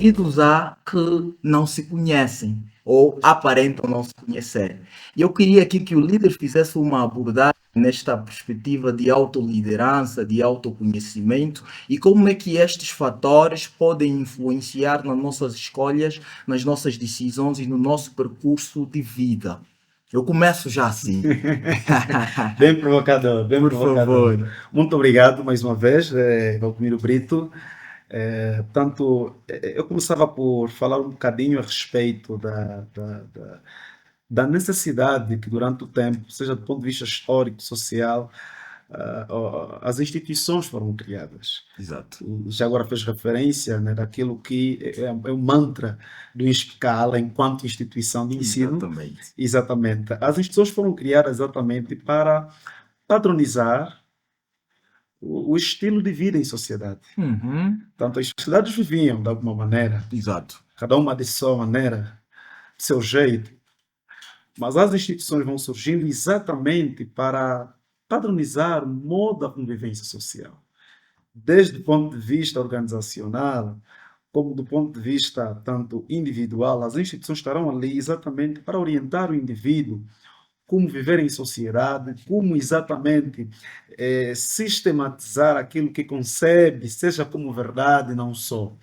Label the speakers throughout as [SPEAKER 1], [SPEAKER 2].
[SPEAKER 1] indivíduos há que não se conhecem ou aparentam não se conhecer. E eu queria aqui que o líder fizesse uma abordagem nesta perspectiva de autoliderança, de autoconhecimento e como é que estes fatores podem influenciar nas nossas escolhas, nas nossas decisões e no nosso percurso de vida. Eu começo já assim.
[SPEAKER 2] Bem provocador, bem
[SPEAKER 1] Por
[SPEAKER 2] provocador.
[SPEAKER 1] favor.
[SPEAKER 2] Muito obrigado mais uma vez, Valdomiro Brito. Eu começava por falar um bocadinho a respeito da necessidade que durante o tempo, seja do ponto de vista histórico, social, as instituições foram criadas.
[SPEAKER 1] Exato.
[SPEAKER 2] E já agora fez referência, né, daquilo que é o mantra do INSPCAL enquanto instituição de ensino.
[SPEAKER 1] Exatamente.
[SPEAKER 2] Exatamente. As instituições foram criadas exatamente para padronizar o estilo de vida em sociedade.
[SPEAKER 1] Uhum.
[SPEAKER 2] Portanto, as sociedades viviam de alguma maneira,
[SPEAKER 1] Exato.
[SPEAKER 2] cada uma de sua maneira, de seu jeito, mas as instituições vão surgindo exatamente para padronizar o modo da convivência social, desde o ponto de vista organizacional, como do ponto de vista tanto individual. As instituições estarão ali exatamente para orientar o indivíduo como viver em sociedade, como exatamente sistematizar aquilo que concebe, seja como verdade, não só.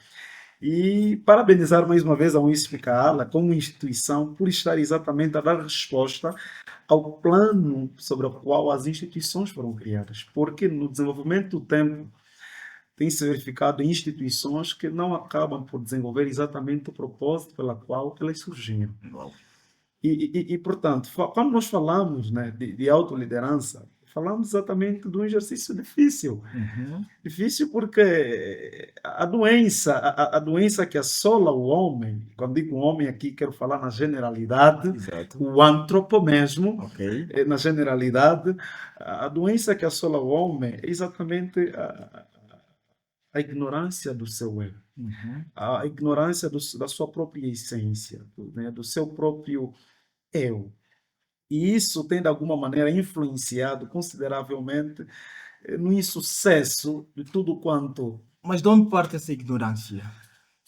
[SPEAKER 2] E parabenizar mais uma vez a UNISPCAALA como instituição por estar exatamente a dar resposta ao plano sobre o qual as instituições foram criadas. Porque no desenvolvimento do tempo tem-se verificado instituições que não acabam por desenvolver exatamente o propósito pela qual elas surgiram.
[SPEAKER 1] Uau.
[SPEAKER 2] Portanto, quando nós falamos, né, de autoliderança, falamos exatamente de um exercício difícil.
[SPEAKER 1] Uhum.
[SPEAKER 2] Difícil porque a doença que assola o homem, quando digo homem aqui, quero falar na generalidade,
[SPEAKER 1] Exato.
[SPEAKER 2] o antropo mesmo,
[SPEAKER 1] Ok.
[SPEAKER 2] na generalidade, a doença que assola o homem é exatamente a ignorância do seu eu,
[SPEAKER 1] Uhum.
[SPEAKER 2] a ignorância da sua própria essência, né, do seu próprio eu. E isso tem, de alguma maneira, influenciado consideravelmente no insucesso de tudo quanto
[SPEAKER 1] Mas de onde parte essa ignorância?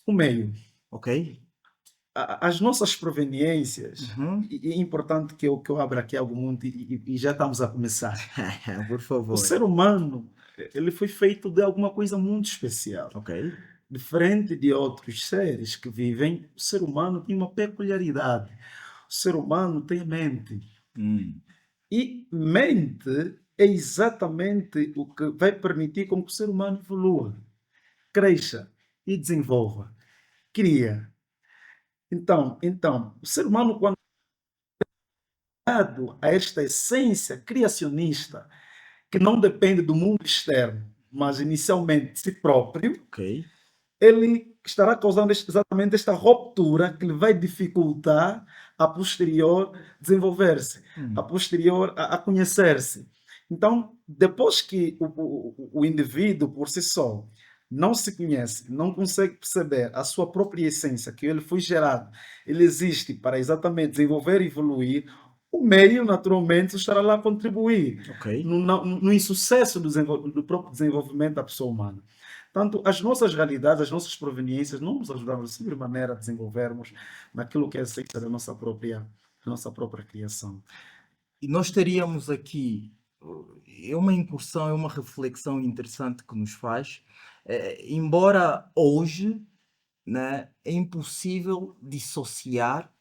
[SPEAKER 2] o meio.
[SPEAKER 1] Ok?
[SPEAKER 2] As nossas proveniências,
[SPEAKER 1] Uhum.
[SPEAKER 2] e é importante que eu abra aqui algo muito, e já estamos a começar.
[SPEAKER 1] Por
[SPEAKER 2] O
[SPEAKER 1] favor.
[SPEAKER 2] ser humano, ele foi feito de alguma coisa muito especial.
[SPEAKER 1] Ok.
[SPEAKER 2] Diferente de outros seres que vivem, o ser humano tem uma peculiaridade. O ser humano tem mente.
[SPEAKER 1] Hum.
[SPEAKER 2] E mente é exatamente o que vai permitir com que o ser humano evolua, cresça e desenvolva, cria. Então, o ser humano, quando é dado a esta essência criacionista, que não depende do mundo externo, mas inicialmente de si próprio,
[SPEAKER 1] Ok.
[SPEAKER 2] ele estará causando exatamente esta ruptura que lhe vai dificultar a posterior desenvolver-se, a
[SPEAKER 1] Hum.
[SPEAKER 2] posterior a conhecer-se. Então, depois que o indivíduo por si só não se conhece, não consegue perceber a sua própria essência, que ele foi gerado, ele existe para exatamente desenvolver e evoluir, o meio naturalmente estará lá a contribuir
[SPEAKER 1] Ok.
[SPEAKER 2] no insucesso do próprio desenvolvimento da pessoa humana. Tanto as nossas realidades, as nossas proveniências não nos ajudaram de sobremaneira a desenvolvermos naquilo que é a essência da nossa própria criação.
[SPEAKER 1] E nós teríamos aqui é uma incursão, é uma reflexão interessante que nos faz. Embora hoje, né, é impossível dissociar,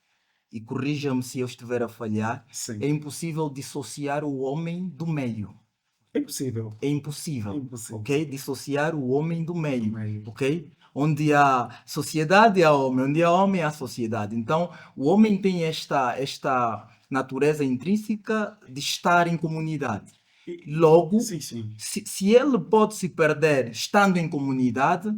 [SPEAKER 1] e corrija-me se eu estiver a falhar, é
[SPEAKER 2] Sim,
[SPEAKER 1] impossível dissociar o homem do meio.
[SPEAKER 2] é impossível.
[SPEAKER 1] É
[SPEAKER 2] É
[SPEAKER 1] impossível,
[SPEAKER 2] impossível.
[SPEAKER 1] ok? Dissociar o homem do
[SPEAKER 2] Do
[SPEAKER 1] meio,
[SPEAKER 2] meio.
[SPEAKER 1] ok? Onde há sociedade, há homem. Onde há homem, há sociedade. Então, o homem tem esta natureza intrínseca de estar em comunidade. Logo,
[SPEAKER 2] Sim, sim.
[SPEAKER 1] se ele pode se perder estando em comunidade,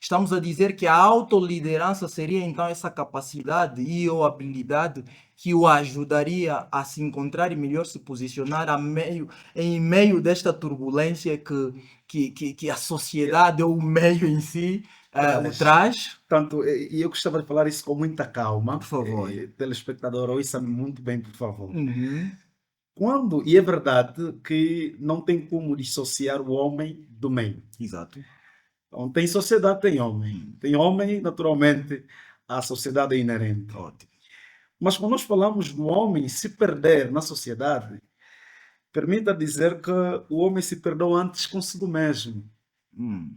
[SPEAKER 1] estamos a dizer que a autoliderança seria então essa capacidade e ou habilidade que o ajudaria a se encontrar e melhor se posicionar em meio desta turbulência que a sociedade ou o meio em si o
[SPEAKER 2] Traz.
[SPEAKER 1] traz.
[SPEAKER 2] Tanto, e eu gostava de falar isso com muita
[SPEAKER 1] Por
[SPEAKER 2] calma.
[SPEAKER 1] favor.
[SPEAKER 2] Telespectador, ouça-me muito bem, por favor.
[SPEAKER 1] Uhum.
[SPEAKER 2] E é verdade que não tem como dissociar o homem do meio.
[SPEAKER 1] Exato.
[SPEAKER 2] Então, tem sociedade, tem homem. Tem homem, naturalmente, a sociedade é inerente.
[SPEAKER 1] Ótimo.
[SPEAKER 2] Mas quando nós falamos do homem se perder na sociedade, permita dizer que o homem se perdeu antes consigo mesmo.
[SPEAKER 1] Hum.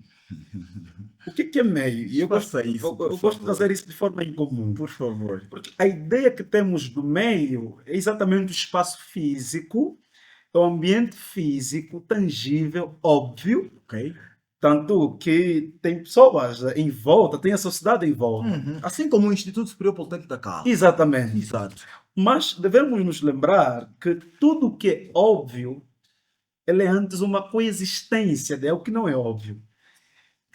[SPEAKER 2] O que é meio? E
[SPEAKER 1] Faça isso, por
[SPEAKER 2] eu gosto de
[SPEAKER 1] favor.
[SPEAKER 2] trazer isso de forma incomum.
[SPEAKER 1] Por favor.
[SPEAKER 2] Porque a ideia que temos do meio é exatamente o espaço físico, é o ambiente físico, tangível, óbvio,
[SPEAKER 1] Ok?
[SPEAKER 2] tanto que tem pessoas em volta, tem a sociedade em volta.
[SPEAKER 1] Assim como o Instituto Superior Politécnico da Cala.
[SPEAKER 2] Exatamente.
[SPEAKER 1] Exato.
[SPEAKER 2] Mas devemos nos lembrar que tudo o que é óbvio, ele é antes uma coexistência de algo que não é óbvio.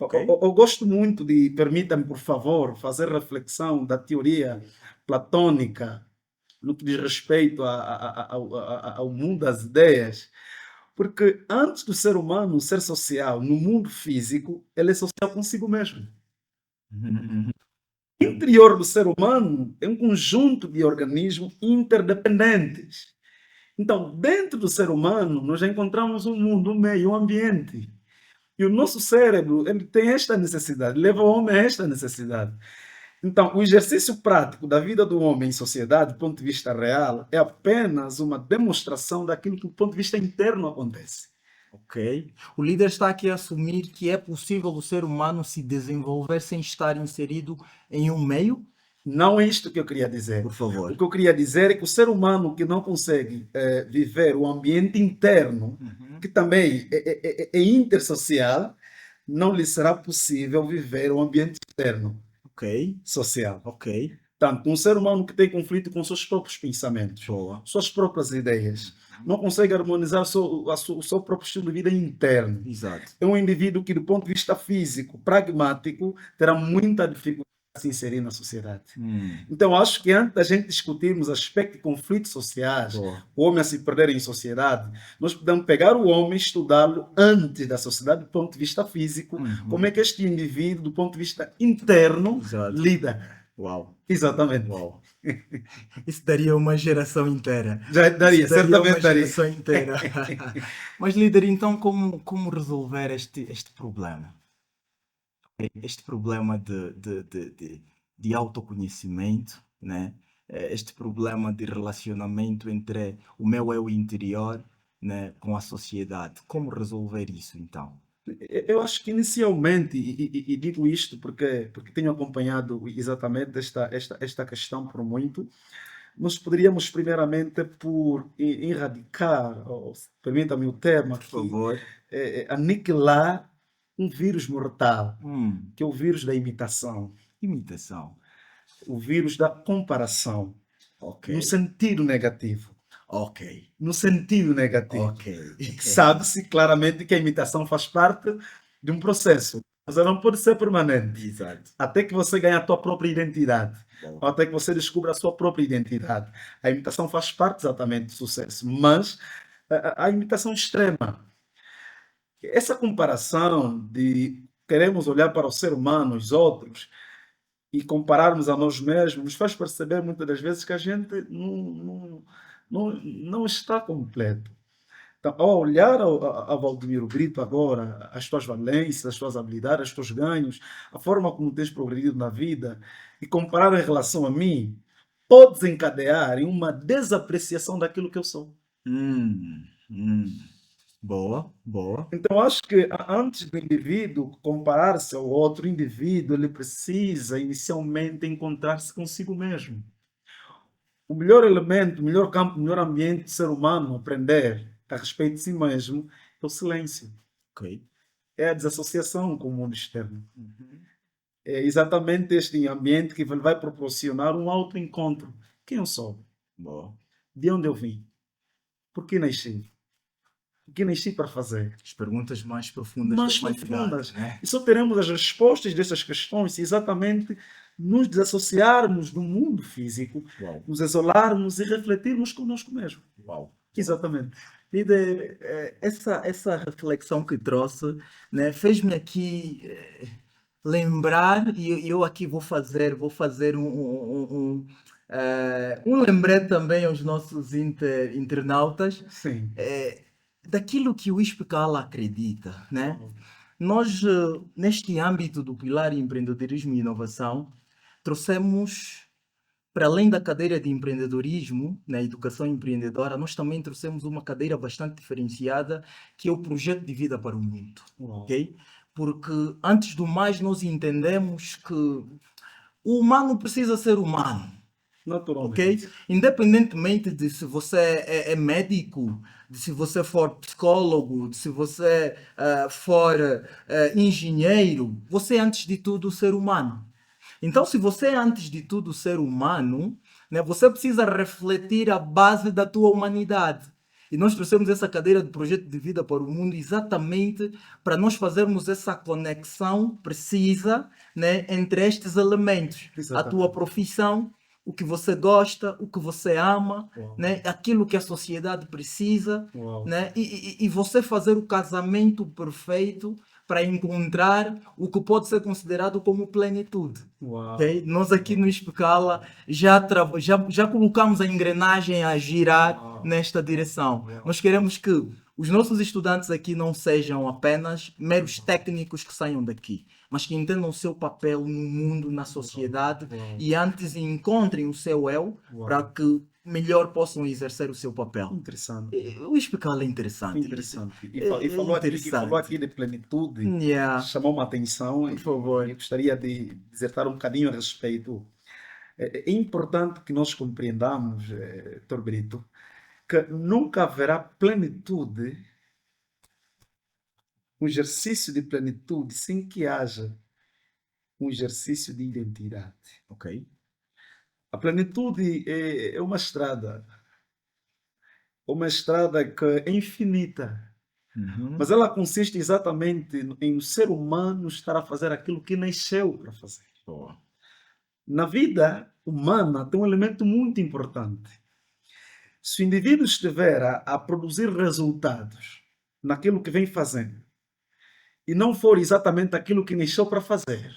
[SPEAKER 1] Ok.
[SPEAKER 2] Eu gosto muito de, permita-me, por favor, fazer reflexão da teoria platônica no que diz respeito ao mundo das ideias, porque antes do ser humano ser social no mundo físico, ele é social consigo mesmo. O interior do ser humano é um conjunto de organismos interdependentes. Então, dentro do ser humano, nós já encontramos um mundo, um meio, um ambiente. E o nosso cérebro, ele tem esta necessidade, leva o homem a esta necessidade. Então, o exercício prático da vida do homem em sociedade, do ponto de vista real, é apenas uma demonstração daquilo que do ponto de vista interno acontece.
[SPEAKER 1] Ok. O líder está aqui a assumir que é possível o ser humano se desenvolver sem estar inserido em um meio?
[SPEAKER 2] Não é isto que eu queria dizer.
[SPEAKER 1] Por favor.
[SPEAKER 2] O que eu queria dizer é que o ser humano que não consegue viver o ambiente interno, que também é intersocial, não lhe será possível viver o ambiente externo
[SPEAKER 1] Ok.
[SPEAKER 2] social.
[SPEAKER 1] Ok.
[SPEAKER 2] Portanto, um ser humano que tem conflito com seus próprios pensamentos,
[SPEAKER 1] Boa.
[SPEAKER 2] suas próprias ideias, não consegue harmonizar o seu próprio estilo de vida interno.
[SPEAKER 1] Exato.
[SPEAKER 2] É um indivíduo que, do ponto de vista físico, pragmático, terá muita dificuldade de se inserir na sociedade. Então, acho que antes da gente discutirmos aspectos de conflitos sociais,
[SPEAKER 1] Boa.
[SPEAKER 2] o homem a se perder em sociedade, nós podemos pegar o homem e estudá-lo antes da sociedade, do ponto de vista físico, como é que este indivíduo, do ponto de vista interno,
[SPEAKER 1] Exato.
[SPEAKER 2] lida.
[SPEAKER 1] Uau.
[SPEAKER 2] Exatamente.
[SPEAKER 1] Uau. Isso daria uma geração inteira.
[SPEAKER 2] Já daria,
[SPEAKER 1] Isso daria
[SPEAKER 2] certamente
[SPEAKER 1] uma
[SPEAKER 2] daria.
[SPEAKER 1] geração inteira. Mas, líder, então como resolver este problema? Este problema de autoconhecimento, né? Este problema de relacionamento entre o meu eu interior, né, com a sociedade. Como resolver isso, então?
[SPEAKER 2] Eu acho que inicialmente, e digo isto porque tenho acompanhado exatamente esta questão por muito, nós poderíamos primeiramente por erradicar, ou permita-me o termo
[SPEAKER 1] Por
[SPEAKER 2] aqui,
[SPEAKER 1] favor.
[SPEAKER 2] aniquilar um vírus mortal,
[SPEAKER 1] Hum,
[SPEAKER 2] que é o vírus da imitação,
[SPEAKER 1] imitação.
[SPEAKER 2] o vírus da comparação,
[SPEAKER 1] Ok.
[SPEAKER 2] no sentido negativo.
[SPEAKER 1] Ok.
[SPEAKER 2] No sentido negativo.
[SPEAKER 1] Ok.
[SPEAKER 2] Sabe-se claramente que a imitação faz parte de um processo, mas ela não pode ser permanente.
[SPEAKER 1] Exato.
[SPEAKER 2] Até que você ganhe a tua própria identidade,
[SPEAKER 1] Bom.
[SPEAKER 2] ou até que você descubra a sua própria identidade. A imitação faz parte exatamente do sucesso, mas a imitação extrema, essa comparação de queremos olhar para o ser humano, os outros, e compararmos a nós mesmos, nos faz perceber muitas das vezes que a gente não está completo. Então, ao olhar a Valdemiro Brito agora, as tuas valências, as tuas habilidades, os teus ganhos, a forma como tens progredido na vida, e comparar em relação a mim, pode desencadear em uma desapreciação daquilo que eu sou.
[SPEAKER 1] Hum. Boa, boa.
[SPEAKER 2] Então, acho que antes do indivíduo comparar-se ao outro indivíduo, ele precisa inicialmente encontrar-se consigo mesmo. O melhor elemento, o melhor campo, o melhor ambiente do ser humano aprender a respeito de si mesmo é o silêncio.
[SPEAKER 1] Ok.
[SPEAKER 2] É a desassociação com o mundo externo. É exatamente este ambiente que vai proporcionar um autoencontro. Quem eu sou?
[SPEAKER 1] Boa.
[SPEAKER 2] De onde eu vim? Por que nasci? O que nasci para fazer?
[SPEAKER 1] As perguntas mais profundas
[SPEAKER 2] Mais
[SPEAKER 1] da humanidade,
[SPEAKER 2] profundas.
[SPEAKER 1] né?
[SPEAKER 2] E só teremos as respostas dessas questões se exatamente nos desassociarmos do mundo físico,
[SPEAKER 1] Uau.
[SPEAKER 2] nos isolarmos e refletirmos conosco mesmo.
[SPEAKER 1] Uau.
[SPEAKER 2] Exatamente.
[SPEAKER 1] Líder, essa reflexão que trouxe, né, fez-me aqui lembrar, e eu aqui vou fazer um lembrete também aos nossos internautas,
[SPEAKER 2] Sim.
[SPEAKER 1] daquilo que o Ispicala acredita, né? Nós, neste âmbito do pilar empreendedorismo e inovação, trouxemos, para além da cadeira de empreendedorismo, na educação empreendedora, nós também trouxemos uma cadeira bastante diferenciada, que é o projeto de vida para o mundo,
[SPEAKER 2] Uau.
[SPEAKER 1] ok? Porque, antes do mais, nós entendemos que o humano precisa ser humano, ok?
[SPEAKER 2] Naturalmente.
[SPEAKER 1] Independentemente de se você é médico, de se você for psicólogo, de se você for engenheiro, você é antes de tudo ser humano. Então, se você é antes de tudo ser humano, né, você precisa refletir a base da tua humanidade. E nós trouxemos essa cadeira de projeto de vida para o mundo exatamente para nós fazermos essa conexão precisa, né, entre estes elementos. A tua
[SPEAKER 2] Exatamente.
[SPEAKER 1] profissão, o que você gosta, o que você ama,
[SPEAKER 2] Uau.
[SPEAKER 1] né, aquilo que a sociedade precisa,
[SPEAKER 2] Uau.
[SPEAKER 1] né, e você fazer o casamento perfeito para encontrar o que pode ser considerado como plenitude.
[SPEAKER 2] Uau.
[SPEAKER 1] Ok? Nós aqui no Especala já colocamos a engrenagem a girar
[SPEAKER 2] Uau.
[SPEAKER 1] nesta direção.
[SPEAKER 2] Uau.
[SPEAKER 1] Nós queremos que os nossos estudantes aqui não sejam apenas meros técnicos que saiam daqui, mas que entendam o seu papel no mundo, na sociedade,
[SPEAKER 2] Uau.
[SPEAKER 1] e antes encontrem o seu eu para
[SPEAKER 2] Uau.
[SPEAKER 1] que melhor possam exercer o seu papel.
[SPEAKER 2] Interessante.
[SPEAKER 1] O Especala é interessante.
[SPEAKER 2] Interessante. E,
[SPEAKER 1] É
[SPEAKER 2] falou aqui,
[SPEAKER 1] interessante.
[SPEAKER 2] de plenitude,
[SPEAKER 1] Yeah,
[SPEAKER 2] chamou uma atenção
[SPEAKER 1] por favor.
[SPEAKER 2] e eu gostaria de dissertar um bocadinho a respeito. É importante que nós compreendamos, Dr. Brito, que nunca haverá plenitude, um exercício de plenitude, sem que haja um exercício de identidade.
[SPEAKER 1] Ok.
[SPEAKER 2] A plenitude é uma estrada que é infinita,
[SPEAKER 1] Uhum.
[SPEAKER 2] mas ela consiste exatamente em o ser humano estar a fazer aquilo que nasceu para fazer.
[SPEAKER 1] Boa.
[SPEAKER 2] Na vida humana tem um elemento muito importante. Se o indivíduo estiver a produzir resultados naquilo que vem fazendo e não for exatamente aquilo que nasceu para fazer,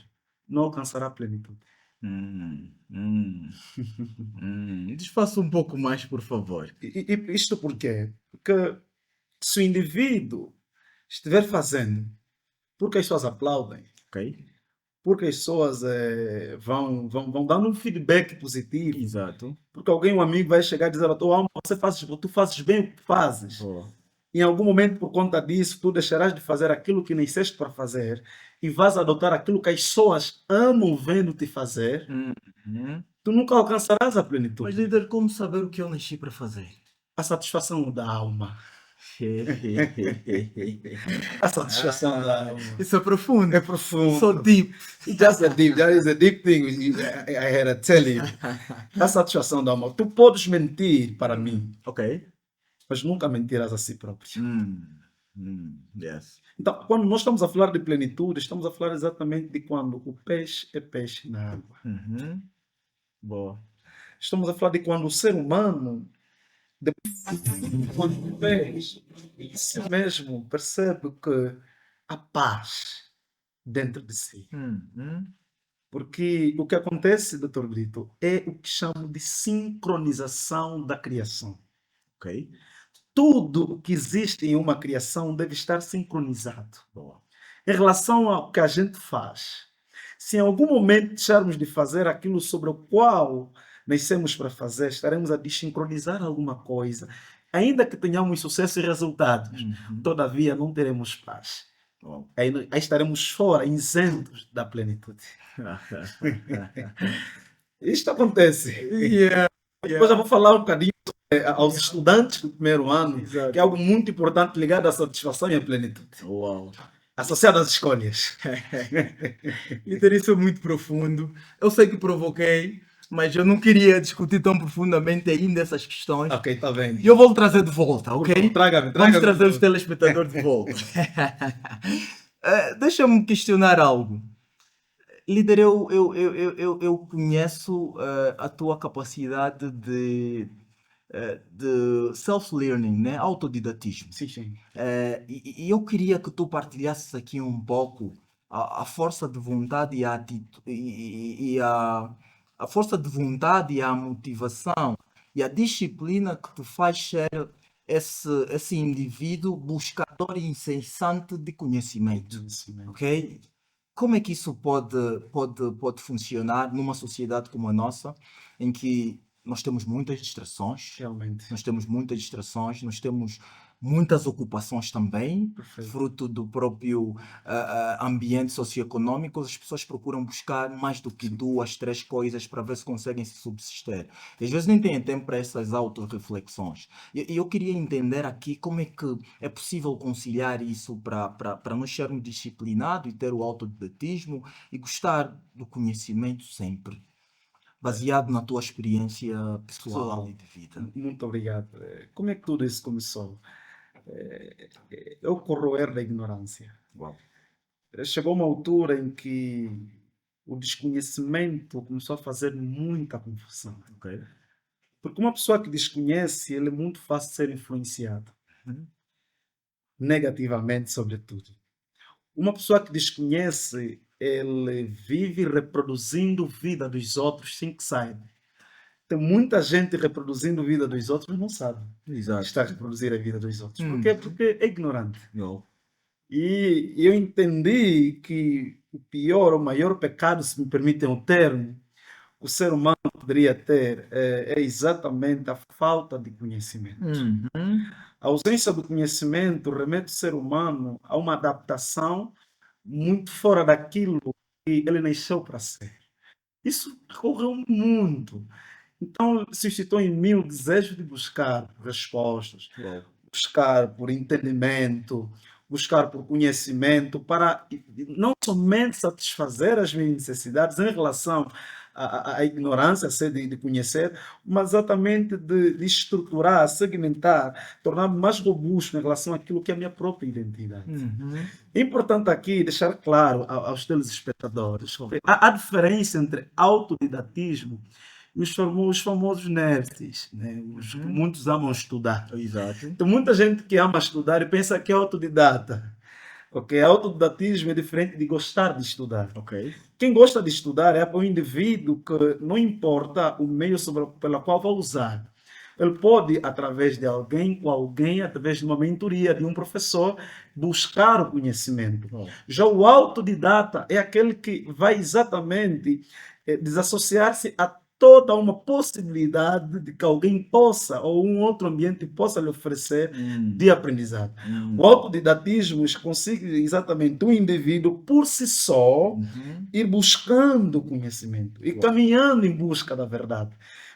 [SPEAKER 2] não alcançará a plenitude.
[SPEAKER 1] Hum, hum, Desfaça um pouco mais, por favor.
[SPEAKER 2] E isto por quê? Porque se o indivíduo estiver fazendo porque as pessoas aplaudem,
[SPEAKER 1] Ok?
[SPEAKER 2] porque as pessoas vão dando um feedback positivo,
[SPEAKER 1] Exato.
[SPEAKER 2] porque alguém, um amigo, vai chegar e dizer: "Oh, tu fazes bem o que fazes."
[SPEAKER 1] Boa.
[SPEAKER 2] Em algum momento, por conta disso, tu deixarás de fazer aquilo que nasceste para fazer e vais adotar aquilo que as pessoas amam vendo-te fazer.
[SPEAKER 1] Uhum.
[SPEAKER 2] Tu nunca alcançarás a
[SPEAKER 1] Mas,
[SPEAKER 2] plenitude,
[SPEAKER 1] líder, como saber o que eu nasci para fazer?
[SPEAKER 2] a satisfação da alma. A satisfação da alma.
[SPEAKER 1] Isso é profundo.
[SPEAKER 2] É profundo.
[SPEAKER 1] So deep.
[SPEAKER 2] That is a deep thing I had to tell you. A satisfação da alma. Tu podes mentir para mim,
[SPEAKER 1] Ok.
[SPEAKER 2] mas nunca mentirás a si próprio.
[SPEAKER 1] Yes.
[SPEAKER 2] Então, quando nós estamos a falar de plenitude, estamos a falar exatamente de quando o peixe é peixe na água.
[SPEAKER 1] Uhum. Boa.
[SPEAKER 2] Estamos a falar de quando o ser humano, quando o peixe em si mesmo percebe que há paz dentro de si. Porque o que acontece, Dr. Brito, é o que chamo de sincronização da criação.
[SPEAKER 1] Ok.
[SPEAKER 2] Tudo o que existe em uma criação deve estar sincronizado.
[SPEAKER 1] Boa.
[SPEAKER 2] Em relação ao que a gente faz, se em algum momento deixarmos de fazer aquilo sobre o qual nascemos para fazer, estaremos a desincronizar alguma coisa. Ainda que tenhamos sucesso e resultados, todavia não teremos paz.
[SPEAKER 1] Bom.
[SPEAKER 2] Aí estaremos fora, isentos da plenitude. Isto acontece.
[SPEAKER 1] Yeah.
[SPEAKER 2] Depois eu vou falar um bocadinho aos estudantes do primeiro ano,
[SPEAKER 1] Exato.
[SPEAKER 2] que é algo muito importante ligado à satisfação e à plenitude,
[SPEAKER 1] Uau.
[SPEAKER 2] associado às escolhas.
[SPEAKER 1] Líder, isso é muito profundo. Eu sei que provoquei, mas eu não queria discutir tão profundamente ainda essas questões.
[SPEAKER 2] Ok, está bem.
[SPEAKER 1] E eu vou trazer de volta, ok?
[SPEAKER 2] Traga-me.
[SPEAKER 1] Vamos trazer os telespectadores de volta. Deixa-me questionar algo. Líder, eu conheço a tua capacidade de self-learning, né? Autodidatismo.
[SPEAKER 2] Sim.
[SPEAKER 1] E eu queria que tu partilhasses aqui um pouco a força de vontade e a a força de vontade e a motivação e a disciplina que te faz ser esse indivíduo buscador incessante de conhecimento,
[SPEAKER 2] Conhecimento.
[SPEAKER 1] ok? Como é que isso pode funcionar numa sociedade como a nossa, em que nós temos muitas distrações,
[SPEAKER 2] Realmente.
[SPEAKER 1] nós temos muitas ocupações também,
[SPEAKER 2] Perfeito.
[SPEAKER 1] fruto do próprio ambiente socioeconômico. As pessoas procuram buscar mais do que duas, três coisas para ver se conseguem se subsistir. E às vezes nem têm tempo para essas autorreflexões. E eu queria entender aqui como é que é possível conciliar isso para nós sermos disciplinados e ter o autodidatismo e gostar do conhecimento sempre, baseado na tua experiência pessoal e de vida.
[SPEAKER 2] Muito obrigado. Como é que tudo isso começou? É o corroer da ignorância.
[SPEAKER 1] Uau.
[SPEAKER 2] Chegou uma altura em que o desconhecimento começou a fazer muita confusão.
[SPEAKER 1] Ok.
[SPEAKER 2] Porque uma pessoa que desconhece, ele é muito fácil de ser influenciado,
[SPEAKER 1] Uhum.
[SPEAKER 2] negativamente, sobretudo. Uma pessoa que desconhece, ele vive reproduzindo vida dos outros sem que saiba. Tem muita gente reproduzindo a vida dos outros, mas não sabe que
[SPEAKER 1] Exato.
[SPEAKER 2] está a reproduzir a vida dos outros. Por
[SPEAKER 1] Hum.
[SPEAKER 2] quê? Porque é ignorante.
[SPEAKER 1] Uau.
[SPEAKER 2] E eu entendi que o pior, o maior pecado, se me permitem o termo, o ser humano poderia ter é exatamente a falta de conhecimento.
[SPEAKER 1] Uhum.
[SPEAKER 2] A ausência do conhecimento remete o ser humano a uma adaptação muito fora daquilo que ele nasceu para ser. Isso ocorreu muito. Então, suscitou em mim o desejo de buscar respostas,
[SPEAKER 1] Uau.
[SPEAKER 2] buscar por entendimento, buscar por conhecimento, para não somente satisfazer as minhas necessidades em relação à ignorância, a sede de conhecer, mas exatamente de estruturar, segmentar, tornar-me mais robusto em relação àquilo que é a minha própria identidade.
[SPEAKER 1] Uhum.
[SPEAKER 2] É importante aqui deixar claro aos telespectadores que há diferença entre autodidatismo e os famosos nerds, né? Os que muitos amam estudar.
[SPEAKER 1] Exato.
[SPEAKER 2] Tem muita gente que ama estudar e pensa que é autodidata. Ok? Autodidatismo é diferente de gostar de estudar.
[SPEAKER 1] Ok.
[SPEAKER 2] Quem gosta de estudar é o indivíduo que não importa o meio pelo qual vai usar. Ele pode, através de alguém, com alguém, através de uma mentoria, de um professor, buscar o conhecimento.
[SPEAKER 1] Uau.
[SPEAKER 2] Já o autodidata é aquele que vai exatamente desassociar-se a toda uma possibilidade de que alguém possa, ou um outro ambiente possa lhe oferecer de aprendizado. O autodidatismo consegue exatamente o indivíduo, por si só,
[SPEAKER 1] Uhum.
[SPEAKER 2] ir buscando conhecimento e
[SPEAKER 1] Uau.
[SPEAKER 2] caminhando em busca da verdade.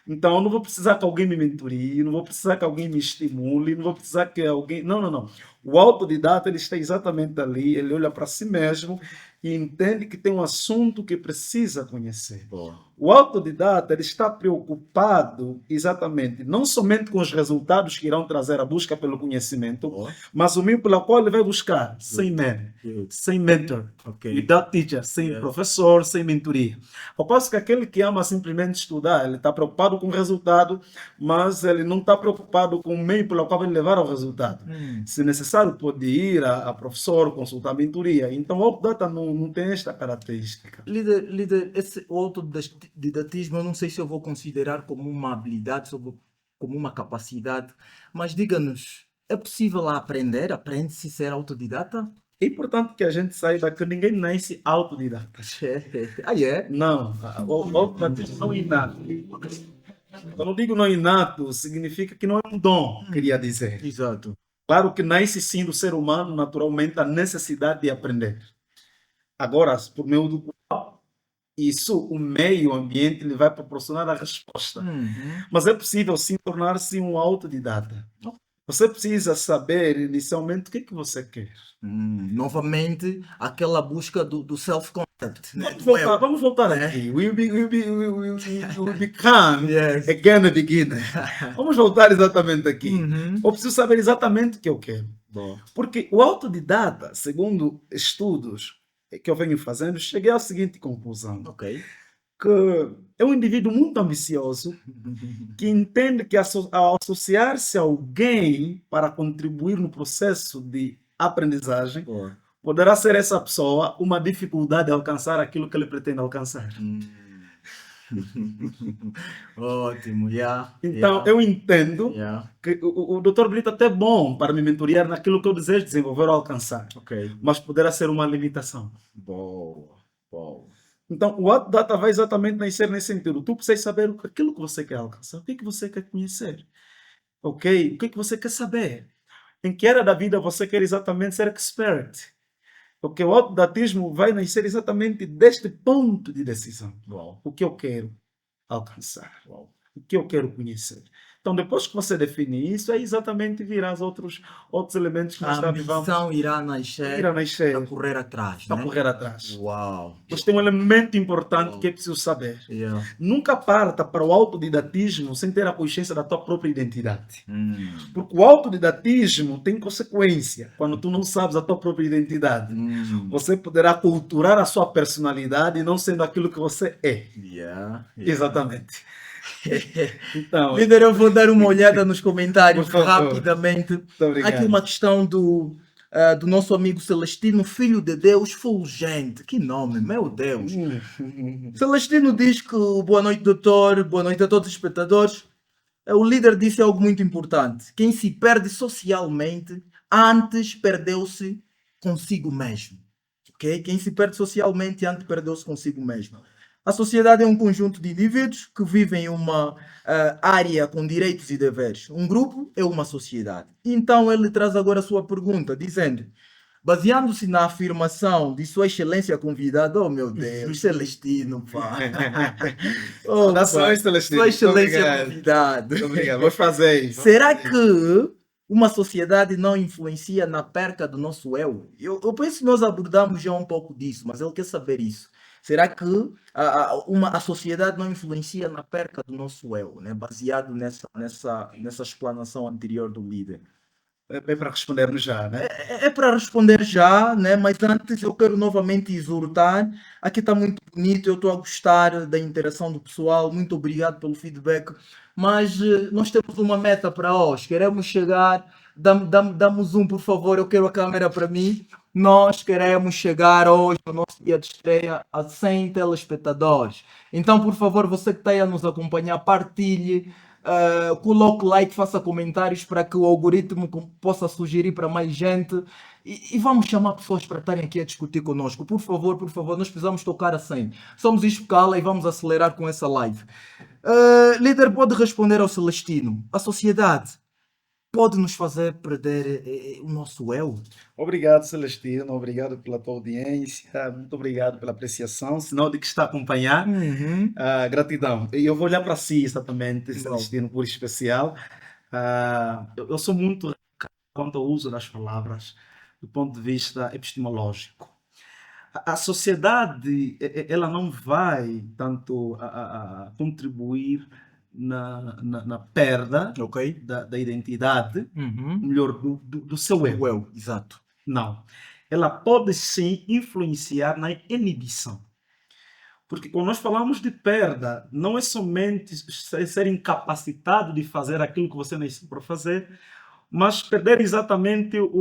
[SPEAKER 2] Então, eu não vou precisar que alguém me mentorie, não vou precisar que alguém me estimule, não vou precisar que alguém... Não, não, não. O autodidata, ele está exatamente ali, ele olha para si mesmo e entende que tem um assunto que precisa conhecer.
[SPEAKER 1] Boa.
[SPEAKER 2] O autodidata, ele está preocupado exatamente, não somente com os resultados que irão trazer a busca pelo conhecimento,
[SPEAKER 1] Boa.
[SPEAKER 2] mas o meio pelo qual ele vai buscar, sem
[SPEAKER 1] Good.
[SPEAKER 2] sem mentor,
[SPEAKER 1] Ok.
[SPEAKER 2] without teacher, sem
[SPEAKER 1] Yeah.
[SPEAKER 2] professor, sem mentoria. Ao passo que aquele que ama simplesmente estudar, ele está preocupado com o resultado, mas ele não está preocupado com o meio pelo qual vai levar ao resultado. Se necessário, pode ir a professor, consultar mentoria. Então, o autodidata não tem esta característica.
[SPEAKER 1] Líder, esse autodidatismo, eu não sei se eu vou considerar como uma habilidade, como uma capacidade, mas diga-nos, é possível aprender? Aprende-se a ser autodidata?
[SPEAKER 2] É importante que a gente saiba que ninguém nasce autodidata.
[SPEAKER 1] Ah, é?
[SPEAKER 2] Não, o autodidatismo não é inato. Quando eu digo não inato, significa que não é um dom, queria dizer.
[SPEAKER 1] Exato.
[SPEAKER 2] Claro que nasce sim do ser humano, naturalmente, a necessidade de aprender. Agora, por meio do isso, o meio ambiente lhe vai proporcionar a resposta.
[SPEAKER 1] Uhum.
[SPEAKER 2] Mas é possível sim tornar-se um autodidata. Você precisa saber inicialmente o que é que você quer.
[SPEAKER 1] Novamente, aquela busca do self-concept, né?
[SPEAKER 2] Vamos voltar aqui. We'll become
[SPEAKER 1] Yes.
[SPEAKER 2] again a beginner. Vamos voltar exatamente aqui.
[SPEAKER 1] Uhum.
[SPEAKER 2] Eu preciso saber exatamente o que eu quero.
[SPEAKER 1] Boa.
[SPEAKER 2] Porque o autodidata, segundo estudos que eu venho fazendo, cheguei à seguinte conclusão.
[SPEAKER 1] Ok.
[SPEAKER 2] Que é um indivíduo muito ambicioso, que entende que ao associar-se a alguém para contribuir no processo de aprendizagem,
[SPEAKER 1] Boa.
[SPEAKER 2] poderá ser essa pessoa uma dificuldade de alcançar aquilo que ele pretende alcançar.
[SPEAKER 1] Ótimo, yeah,
[SPEAKER 2] Então,
[SPEAKER 1] yeah,
[SPEAKER 2] eu entendo
[SPEAKER 1] yeah.
[SPEAKER 2] que o Dr. Brito é até bom para me mentorear naquilo que eu desejo desenvolver ou alcançar,
[SPEAKER 1] Ok.
[SPEAKER 2] mas poderá ser uma limitação.
[SPEAKER 1] Boa, boa.
[SPEAKER 2] Então, o What Data vai exatamente nascer nesse sentido. Tu precisas saber aquilo que você quer alcançar, o que é que você quer conhecer, ok? O que é que você quer saber? Em que área da vida você quer exatamente ser expert? Porque o autodatismo vai nascer exatamente deste ponto de decisão.
[SPEAKER 1] Uau,
[SPEAKER 2] O que eu quero alcançar?
[SPEAKER 1] uau.
[SPEAKER 2] O que eu quero conhecer? Então, depois que você define isso, é exatamente vir aos outros elementos que
[SPEAKER 1] A
[SPEAKER 2] mais tarde vamos
[SPEAKER 1] ambição irá
[SPEAKER 2] ir a
[SPEAKER 1] nascer para
[SPEAKER 2] nascer,
[SPEAKER 1] correr atrás,
[SPEAKER 2] para
[SPEAKER 1] né?
[SPEAKER 2] correr atrás.
[SPEAKER 1] Uau,
[SPEAKER 2] Mas tem um elemento importante
[SPEAKER 1] uau.
[SPEAKER 2] que é preciso saber.
[SPEAKER 1] Yeah.
[SPEAKER 2] Nunca parta para o autodidatismo sem ter a consciência da tua própria identidade.
[SPEAKER 1] Hum,
[SPEAKER 2] Porque o autodidatismo tem consequência quando tu não sabes a tua própria identidade.
[SPEAKER 1] hum.
[SPEAKER 2] Você poderá culturar a sua personalidade não sendo aquilo que você é.
[SPEAKER 1] Yeah, yeah.
[SPEAKER 2] Exatamente. Então,
[SPEAKER 1] Líder, eu vou dar uma olhada nos
[SPEAKER 2] por
[SPEAKER 1] comentários
[SPEAKER 2] favor.
[SPEAKER 1] rapidamente.
[SPEAKER 2] Muito
[SPEAKER 1] Há aqui
[SPEAKER 2] obrigado.
[SPEAKER 1] uma questão do nosso amigo Celestino, filho de Deus fulgente. Que nome, meu Deus. Celestino diz que boa noite, doutor, boa noite a todos os espectadores. O líder disse algo muito importante. Quem se perde socialmente, antes perdeu-se consigo mesmo. Ok? Quem se perde socialmente, antes perdeu-se consigo mesmo. A sociedade é um conjunto de indivíduos que vivem em uma área com direitos e deveres. Um grupo é uma sociedade. Então ele traz agora a sua pergunta, dizendo: baseando-se na afirmação de Sua Excelência convidado, oh meu Deus, Celestino, pá. Oh, pá.
[SPEAKER 2] Saudações, Celestino.
[SPEAKER 1] Sua
[SPEAKER 2] Muito
[SPEAKER 1] Excelência
[SPEAKER 2] obrigado.
[SPEAKER 1] convidado.
[SPEAKER 2] Muito obrigado. Vou fazer isso.
[SPEAKER 1] Será que uma sociedade não influencia na perca do nosso eu? Eu penso que nós abordamos já um pouco disso, mas ele quer saber isso. Será que a sociedade não influencia na perca do nosso eu, né? Baseado nessa explanação anterior do líder?
[SPEAKER 2] É para respondermos já, né?
[SPEAKER 1] É para responder já, né? Mas antes eu quero novamente exortar. Aqui está muito bonito, eu estou a gostar da interação do pessoal. Muito obrigado pelo feedback. Mas nós temos uma meta para hoje. Queremos chegar. Dá-me um zoom, por favor. Eu quero a câmera para mim. Nós queremos chegar hoje, no nosso dia de estreia, a 100 telespectadores. Então, por favor, você que está aí a nos acompanhar, partilhe. Coloque like, faça comentários para que o algoritmo possa sugerir para mais gente e vamos chamar pessoas para estarem aqui a discutir conosco. Por favor, nós precisamos tocar a 100. Somos escala e vamos acelerar com essa live. Líder, pode responder ao Celestino. A sociedade pode nos fazer perder o nosso eu?
[SPEAKER 2] Obrigado, Celestino. Obrigado pela tua audiência. Muito obrigado pela apreciação. Sinal de que está a acompanhar.
[SPEAKER 1] Uhum.
[SPEAKER 2] Gratidão. E eu vou olhar para si, exatamente,
[SPEAKER 1] Bom,
[SPEAKER 2] Celestino, por especial. Eu sou muito quanto ao uso das palavras do ponto de vista epistemológico. A sociedade, ela não vai tanto a contribuir na perda
[SPEAKER 1] ok.
[SPEAKER 2] da identidade,
[SPEAKER 1] Uhum.
[SPEAKER 2] melhor, do seu eu.
[SPEAKER 1] O eu, exato.
[SPEAKER 2] Não. Ela pode sim influenciar na inibição. Porque quando nós falamos de perda, não é somente ser incapacitado de fazer aquilo que você nasceu para fazer, mas perder exatamente eu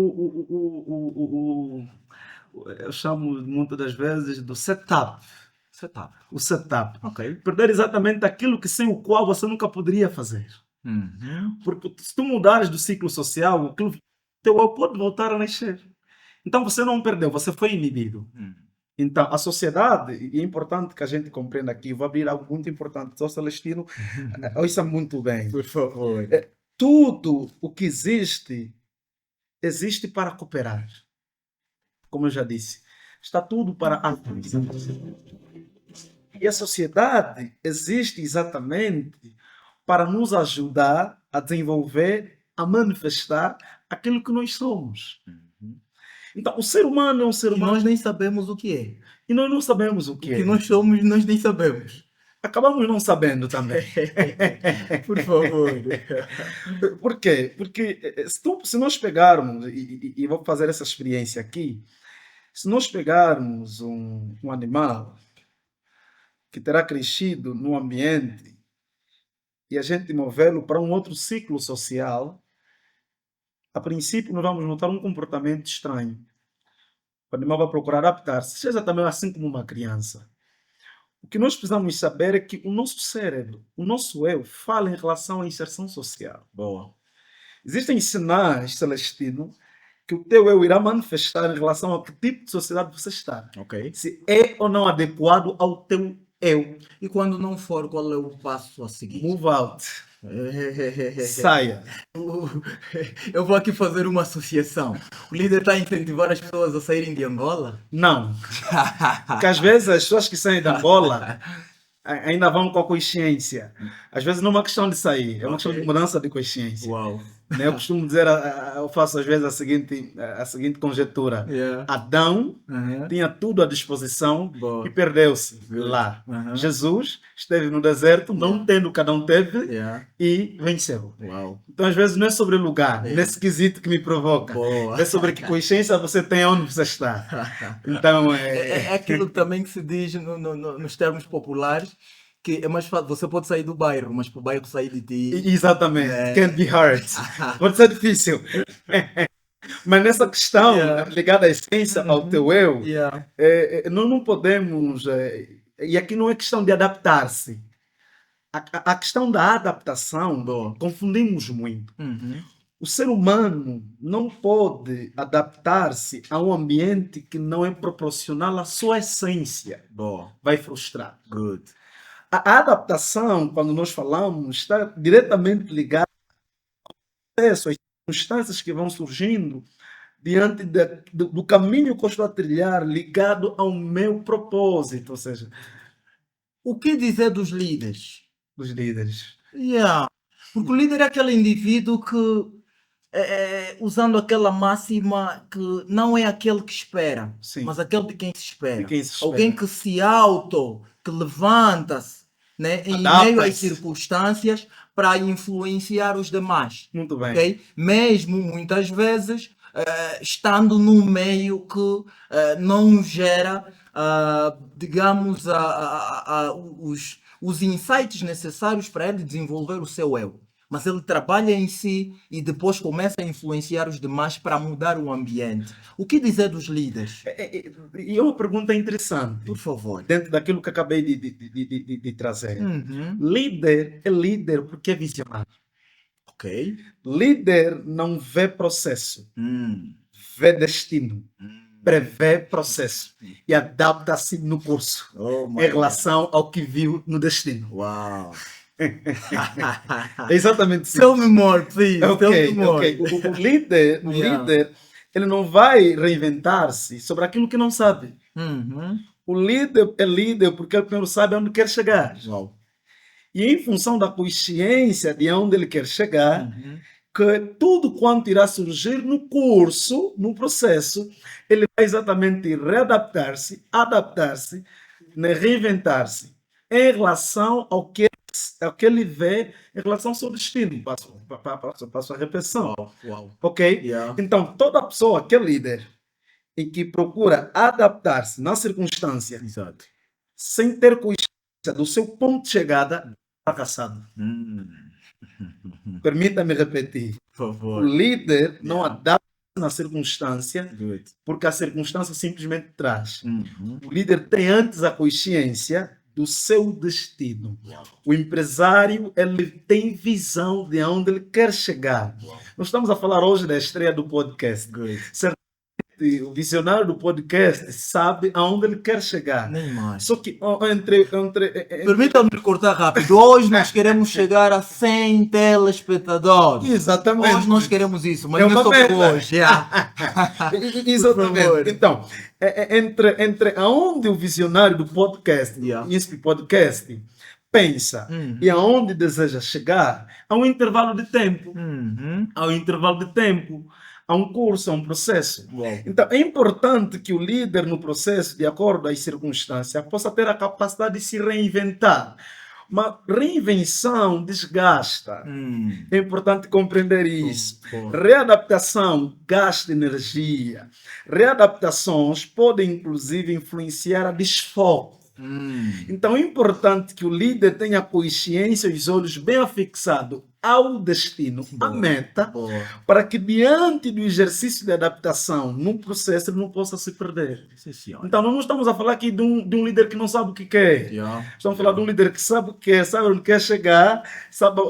[SPEAKER 2] chamo muitas das vezes do setup.
[SPEAKER 1] Setup.
[SPEAKER 2] O setup.
[SPEAKER 1] Ok.
[SPEAKER 2] Perder exatamente aquilo que sem o qual você nunca poderia fazer.
[SPEAKER 1] Uhum.
[SPEAKER 2] Porque se tu mudares do ciclo social, aquilo teu eu pode voltar a nascer. Então você não perdeu, você foi inibido. Então, a sociedade, e é importante que a gente compreenda aqui, vou abrir algo muito importante. Só Celestino, ouça muito bem.
[SPEAKER 1] Por favor.
[SPEAKER 2] Tudo o que existe, existe para cooperar. Como eu já disse, está tudo para harmonizar. E a sociedade existe exatamente para nos ajudar a desenvolver, a manifestar aquilo que nós somos. Então, o ser humano é um ser
[SPEAKER 1] E
[SPEAKER 2] humano
[SPEAKER 1] nós nem sabemos o que é.
[SPEAKER 2] e nós não sabemos o
[SPEAKER 1] O
[SPEAKER 2] que
[SPEAKER 1] que
[SPEAKER 2] é.
[SPEAKER 1] nós somos, nós nem sabemos.
[SPEAKER 2] Acabamos não sabendo também.
[SPEAKER 1] Por favor.
[SPEAKER 2] Por quê? Porque se nós pegarmos, e vou fazer essa experiência aqui, se nós pegarmos um animal que terá crescido num ambiente e a gente movê-lo para um outro ciclo social, a princípio nós vamos notar um comportamento estranho. O animal vai procurar adaptar-se, seja também assim como uma criança. O que nós precisamos saber é que o nosso cérebro, o nosso eu, fala em relação à inserção social.
[SPEAKER 1] Boa.
[SPEAKER 2] Existem sinais, Celestino, que o teu eu irá manifestar em relação a que tipo de sociedade você está.
[SPEAKER 1] Ok.
[SPEAKER 2] Se é ou não adequado ao teu eu.
[SPEAKER 1] E quando não for, qual é o passo a seguir?
[SPEAKER 2] Move out. Saia.
[SPEAKER 1] Eu vou aqui fazer uma associação. O líder está a incentivar as pessoas a saírem de Angola?
[SPEAKER 2] Não. Porque às vezes as pessoas que saem da Angola ainda vão com a consciência. Às vezes não é uma questão de sair, é uma questão de mudança de consciência.
[SPEAKER 1] Uau.
[SPEAKER 2] Né? Eu costumo dizer, eu faço às vezes a seguinte conjetura.
[SPEAKER 1] Yeah.
[SPEAKER 2] Adão
[SPEAKER 1] Uhum.
[SPEAKER 2] tinha tudo à disposição
[SPEAKER 1] Boa.
[SPEAKER 2] e perdeu-se
[SPEAKER 1] Good.
[SPEAKER 2] lá.
[SPEAKER 1] Uhum.
[SPEAKER 2] Jesus esteve no deserto, não tendo o que Adão teve,
[SPEAKER 1] Yeah.
[SPEAKER 2] e venceu.
[SPEAKER 1] Uau.
[SPEAKER 2] Então às vezes não é sobre o lugar,
[SPEAKER 1] Yeah.
[SPEAKER 2] nesse quesito que me provoca.
[SPEAKER 1] Boa.
[SPEAKER 2] É sobre que consciência você tem onde você está. Então
[SPEAKER 1] É aquilo também que se diz nos termos populares, que é mais fácil. Você pode sair do bairro, mas para o bairro sair de ti.
[SPEAKER 2] Exatamente.
[SPEAKER 1] É.
[SPEAKER 2] Can't be hard. Pode ser difícil. Mas nessa questão
[SPEAKER 1] Yeah.
[SPEAKER 2] ligada à essência, ao teu eu,
[SPEAKER 1] Yeah.
[SPEAKER 2] nós não podemos. E aqui não é questão de adaptar-se. A questão da adaptação,
[SPEAKER 1] Boa.
[SPEAKER 2] confundimos muito.
[SPEAKER 1] Uhum.
[SPEAKER 2] O ser humano não pode adaptar-se a um ambiente que não é proporcional à sua essência.
[SPEAKER 1] Boa.
[SPEAKER 2] Vai frustrar.
[SPEAKER 1] Good.
[SPEAKER 2] A adaptação, quando nós falamos, está diretamente ligada ao processo, às circunstâncias que vão surgindo diante do caminho que eu estou a trilhar, ligado ao meu propósito, ou seja,
[SPEAKER 1] O que dizer dos líderes?
[SPEAKER 2] dos líderes.
[SPEAKER 1] Yeah. Porque o líder é aquele indivíduo que, usando aquela máxima, que não é aquele que espera,
[SPEAKER 2] Sim.
[SPEAKER 1] mas aquele de quem se espera.
[SPEAKER 2] De quem se espera.
[SPEAKER 1] Alguém que se que levanta-se, né, em
[SPEAKER 2] Adapta-se.
[SPEAKER 1] meio às circunstâncias para influenciar os demais.
[SPEAKER 2] Muito bem.
[SPEAKER 1] Ok? Mesmo muitas vezes estando num meio que não gera, digamos, os insights necessários para ele desenvolver o seu eu. Mas ele trabalha em si e depois começa a influenciar os demais para mudar o ambiente. O que dizer dos líderes?
[SPEAKER 2] E é uma pergunta interessante,
[SPEAKER 1] Por favor.
[SPEAKER 2] dentro daquilo que acabei de trazer.
[SPEAKER 1] Uhum.
[SPEAKER 2] Líder é líder porque é visionário.
[SPEAKER 1] Ok.
[SPEAKER 2] Líder não vê processo,
[SPEAKER 1] Hum.
[SPEAKER 2] vê destino,
[SPEAKER 1] Hum.
[SPEAKER 2] prevê processo e adapta-se no curso
[SPEAKER 1] Oh, my
[SPEAKER 2] em relação ao que viu no destino.
[SPEAKER 1] God. Uau.
[SPEAKER 2] É exatamente isso.
[SPEAKER 1] Tell me more, please. Tell
[SPEAKER 2] Ok,
[SPEAKER 1] me more.
[SPEAKER 2] ok. O líder,
[SPEAKER 1] Yeah.
[SPEAKER 2] líder, ele não vai reinventar-se sobre aquilo que não sabe.
[SPEAKER 1] Uhum.
[SPEAKER 2] O líder é líder porque ele primeiro sabe onde quer chegar.
[SPEAKER 1] Uau.
[SPEAKER 2] E em função da consciência de onde ele quer chegar,
[SPEAKER 1] Uhum.
[SPEAKER 2] que tudo quanto irá surgir no curso, no processo, ele vai exatamente readaptar-se, adaptar-se, né, reinventar-se em relação ao que ele vê em relação ao seu destino. Passo a repetição.
[SPEAKER 1] Uau. Uau.
[SPEAKER 2] Ok?
[SPEAKER 1] Yeah.
[SPEAKER 2] Então, toda pessoa que é líder e que procura adaptar-se na circunstância
[SPEAKER 1] Exato.
[SPEAKER 2] sem ter consciência do seu ponto de chegada, fracassado. Permita-me repetir.
[SPEAKER 1] Por
[SPEAKER 2] O
[SPEAKER 1] favor.
[SPEAKER 2] líder não
[SPEAKER 1] Yeah.
[SPEAKER 2] adapta-se na circunstância
[SPEAKER 1] Good.
[SPEAKER 2] porque a circunstância simplesmente traz.
[SPEAKER 1] Uhum.
[SPEAKER 2] O líder tem antes a consciência do seu destino.
[SPEAKER 1] Uau.
[SPEAKER 2] O empresário, ele tem visão de onde ele quer chegar.
[SPEAKER 1] Uau.
[SPEAKER 2] Nós estamos a falar hoje da estreia do podcast.
[SPEAKER 1] Good.
[SPEAKER 2] O visionário do podcast sabe aonde ele quer chegar.
[SPEAKER 1] Nem mais.
[SPEAKER 2] Só que
[SPEAKER 1] Permita-me cortar rápido. Hoje nós queremos chegar a 100 telespectadores.
[SPEAKER 2] exatamente.
[SPEAKER 1] Hoje nós queremos isso, mas
[SPEAKER 2] É
[SPEAKER 1] não é
[SPEAKER 2] uma
[SPEAKER 1] sobre
[SPEAKER 2] meta.
[SPEAKER 1] hoje. Yeah.
[SPEAKER 2] Exatamente.
[SPEAKER 1] favor.
[SPEAKER 2] Então, entre aonde o visionário do podcast,
[SPEAKER 1] Yeah.
[SPEAKER 2] esse podcast, pensa e aonde deseja chegar, há um intervalo de tempo.
[SPEAKER 1] Uhum.
[SPEAKER 2] Há um intervalo de tempo. Há um curso, há um processo.
[SPEAKER 1] Uau.
[SPEAKER 2] Então, é importante que o líder no processo, de acordo às circunstâncias, possa ter a capacidade de se reinventar. Uma reinvenção desgasta. É importante compreender isso.
[SPEAKER 1] Bom.
[SPEAKER 2] Readaptação gasta energia. Readaptações podem, inclusive, influenciar a desfoque. Então, é importante que o líder tenha consciência e os olhos bem afixados ao destino, à
[SPEAKER 1] Boa.
[SPEAKER 2] meta,
[SPEAKER 1] Boa.
[SPEAKER 2] para que diante do exercício de adaptação, num processo, ele não possa se perder.
[SPEAKER 1] Sim, senhor.
[SPEAKER 2] Então, nós não estamos a falar aqui de um líder que não sabe o que quer.
[SPEAKER 1] Yeah.
[SPEAKER 2] Estamos a falar de um líder que sabe o que quer, sabe onde quer chegar, sabe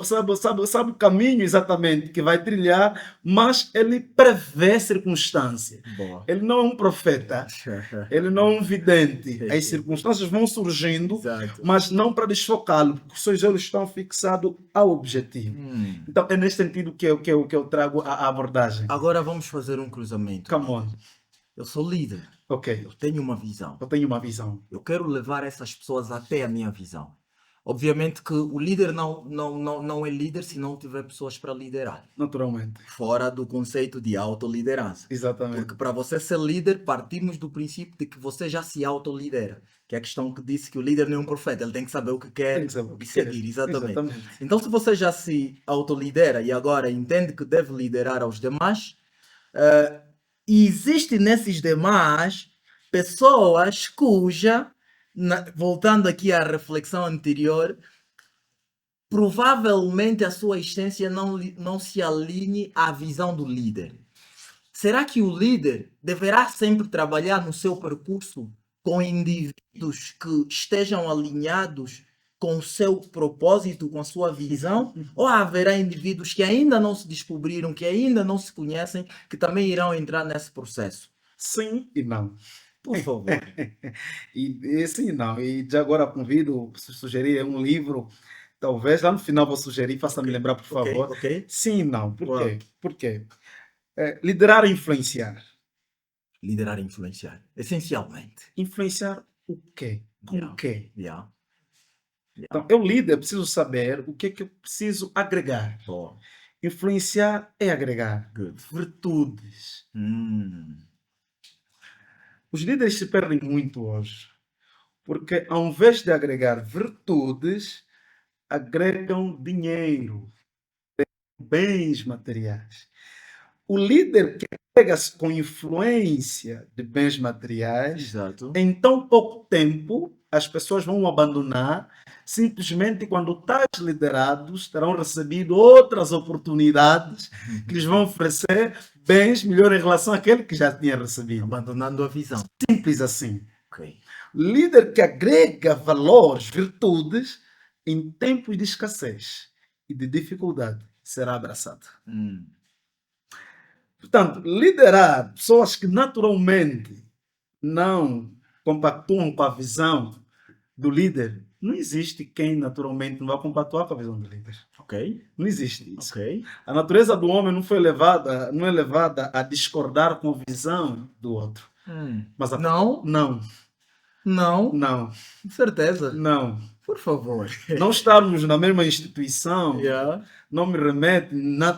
[SPEAKER 2] o caminho exatamente que vai trilhar, mas ele prevê circunstância.
[SPEAKER 1] Boa.
[SPEAKER 2] Ele não é um profeta, ele não é um vidente. As circunstâncias vão surgindo,
[SPEAKER 1] Exato.
[SPEAKER 2] mas não para desfocá-lo, porque os seus olhos estão fixados ao objetivo. Então, é nesse sentido que eu trago a abordagem.
[SPEAKER 1] Agora vamos fazer um cruzamento.
[SPEAKER 2] Come on.
[SPEAKER 1] Eu sou líder.
[SPEAKER 2] Ok.
[SPEAKER 1] Eu tenho uma visão.
[SPEAKER 2] Eu tenho uma visão.
[SPEAKER 1] Eu quero levar essas pessoas até a minha visão. Obviamente que o líder não é líder se não tiver pessoas para liderar.
[SPEAKER 2] Naturalmente.
[SPEAKER 1] Fora do conceito de autoliderança.
[SPEAKER 2] Exatamente.
[SPEAKER 1] Porque para você ser líder, partimos do princípio de que você já se autolidera. Que é a questão que disse que o líder não é um profeta, ele tem que saber o que quer
[SPEAKER 2] Tem que saber o que
[SPEAKER 1] e seguir.
[SPEAKER 2] quer.
[SPEAKER 1] Exatamente. Então, se você já se autolidera e agora entende que deve liderar aos demais, existe nesses demais pessoas voltando aqui à reflexão anterior, provavelmente a sua essência não se alinhe à visão do líder. Será que o líder deverá sempre trabalhar no seu percurso com indivíduos que estejam alinhados com o seu propósito, com a sua visão? Ou haverá indivíduos que ainda não se descobriram, que ainda não se conhecem, que também irão entrar nesse processo?
[SPEAKER 2] Sim e não.
[SPEAKER 1] Por favor.
[SPEAKER 2] E sim e não. E de agora convido, sugerir um livro. Talvez lá no final vou sugerir, faça-me lembrar, por favor.
[SPEAKER 1] Ok.
[SPEAKER 2] Sim e não. Por
[SPEAKER 1] Uau.
[SPEAKER 2] quê? Por quê? Liderar e influenciar.
[SPEAKER 1] Liderar e influenciar. Essencialmente.
[SPEAKER 2] Influenciar o quê? Com
[SPEAKER 1] Yeah.
[SPEAKER 2] o quê?
[SPEAKER 1] Yeah.
[SPEAKER 2] Então, eu líder, preciso saber o que é que eu preciso agregar.
[SPEAKER 1] Boa.
[SPEAKER 2] Influenciar é agregar.
[SPEAKER 1] Good.
[SPEAKER 2] Virtudes. Os líderes se perdem muito hoje, porque ao invés de agregar virtudes, agregam dinheiro, bens materiais. O líder que agrega-se com influência de bens materiais,
[SPEAKER 1] Exato.
[SPEAKER 2] em tão pouco tempo, as pessoas vão o abandonar, simplesmente quando tais liderados terão recebido outras oportunidades que lhes vão oferecer bens melhor em relação àquele que já tinha recebido.
[SPEAKER 1] Abandonando a visão.
[SPEAKER 2] Simples assim.
[SPEAKER 1] Ok.
[SPEAKER 2] Líder que agrega valores, virtudes, em tempos de escassez e de dificuldade, será abraçado. Portanto, liderar pessoas que naturalmente não compactuam com a visão do líder, não existe quem naturalmente não vai compactuar com a visão do líder.
[SPEAKER 1] Ok.
[SPEAKER 2] Não existe isso.
[SPEAKER 1] Ok.
[SPEAKER 2] A natureza do homem não é levada a discordar com a visão do outro. Mas
[SPEAKER 1] Não.
[SPEAKER 2] Não.
[SPEAKER 1] Com certeza.
[SPEAKER 2] Não.
[SPEAKER 1] Por favor.
[SPEAKER 2] Não estarmos na mesma instituição
[SPEAKER 1] Yeah.
[SPEAKER 2] não me remete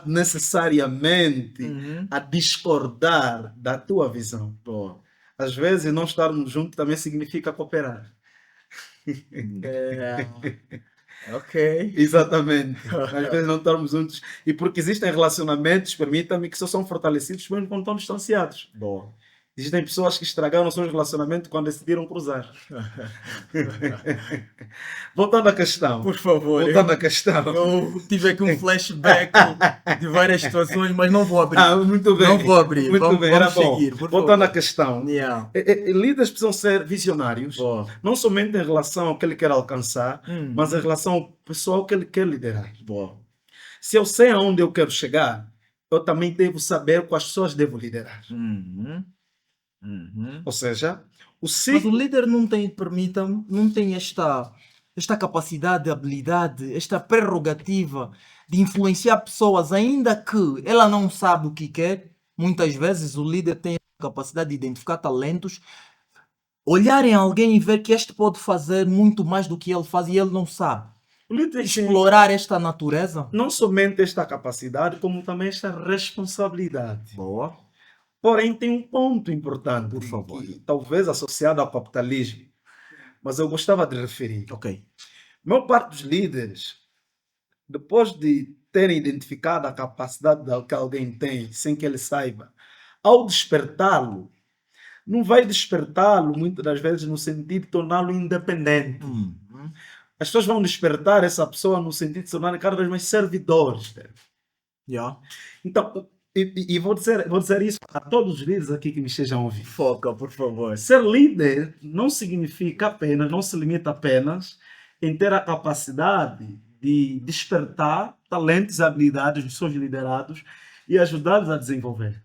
[SPEAKER 2] necessariamente a discordar da tua visão.
[SPEAKER 1] Boa.
[SPEAKER 2] Às vezes, não estarmos juntos também significa cooperar.
[SPEAKER 1] Ok.
[SPEAKER 2] Exatamente. Às vezes não estarmos juntos. E porque existem relacionamentos, permita-me, que só são fortalecidos mesmo quando estão distanciados.
[SPEAKER 1] Boa.
[SPEAKER 2] Existem pessoas que estragaram seus relacionamentos quando decidiram cruzar. Voltando à questão.
[SPEAKER 1] Por favor.
[SPEAKER 2] Voltando à questão.
[SPEAKER 1] Eu tive aqui um flashback de várias situações, mas não vou abrir.
[SPEAKER 2] Muito bem.
[SPEAKER 1] Não vou abrir.
[SPEAKER 2] Muito
[SPEAKER 1] Vamos,
[SPEAKER 2] bem,
[SPEAKER 1] vamos
[SPEAKER 2] era bom.
[SPEAKER 1] seguir. Por
[SPEAKER 2] Voltando
[SPEAKER 1] favor.
[SPEAKER 2] à questão.
[SPEAKER 1] Yeah.
[SPEAKER 2] Líderes precisam ser visionários,
[SPEAKER 1] Boa.
[SPEAKER 2] não somente em relação ao que ele quer alcançar, mas em relação ao pessoal que ele quer liderar.
[SPEAKER 1] Boa.
[SPEAKER 2] Se eu sei aonde eu quero chegar, eu também devo saber quais pessoas devo liderar. Ou seja,
[SPEAKER 1] Mas o líder não tem, permita-me, não tem esta capacidade, habilidade, esta prerrogativa de influenciar pessoas, ainda que ela não sabe o que quer. Muitas vezes o líder tem a capacidade de identificar talentos, olhar em alguém e ver que este pode fazer muito mais do que ele faz e ele não sabe.
[SPEAKER 2] O líder tem
[SPEAKER 1] Explorar esta natureza.
[SPEAKER 2] não somente esta capacidade, como também esta responsabilidade.
[SPEAKER 1] Boa.
[SPEAKER 2] Porém, tem um ponto importante,
[SPEAKER 1] Por favor.
[SPEAKER 2] que, talvez associado ao capitalismo, mas eu gostava de referir.
[SPEAKER 1] Ok.
[SPEAKER 2] A maior parte dos líderes, depois de terem identificado a capacidade que alguém tem, sem que ele saiba, ao despertá-lo, não vai despertá-lo muitas das vezes no sentido de torná-lo independente, as pessoas vão despertar essa pessoa no sentido de se tornarem cada vez mais servidores dele.
[SPEAKER 1] Yeah.
[SPEAKER 2] Então, e vou dizer isso a todos os líderes aqui que me estejam a ouvir.
[SPEAKER 1] Foca, por favor.
[SPEAKER 2] Ser líder não significa apenas, não se limita apenas em ter a capacidade de despertar talentos e habilidades dos seus liderados e ajudá-los a desenvolver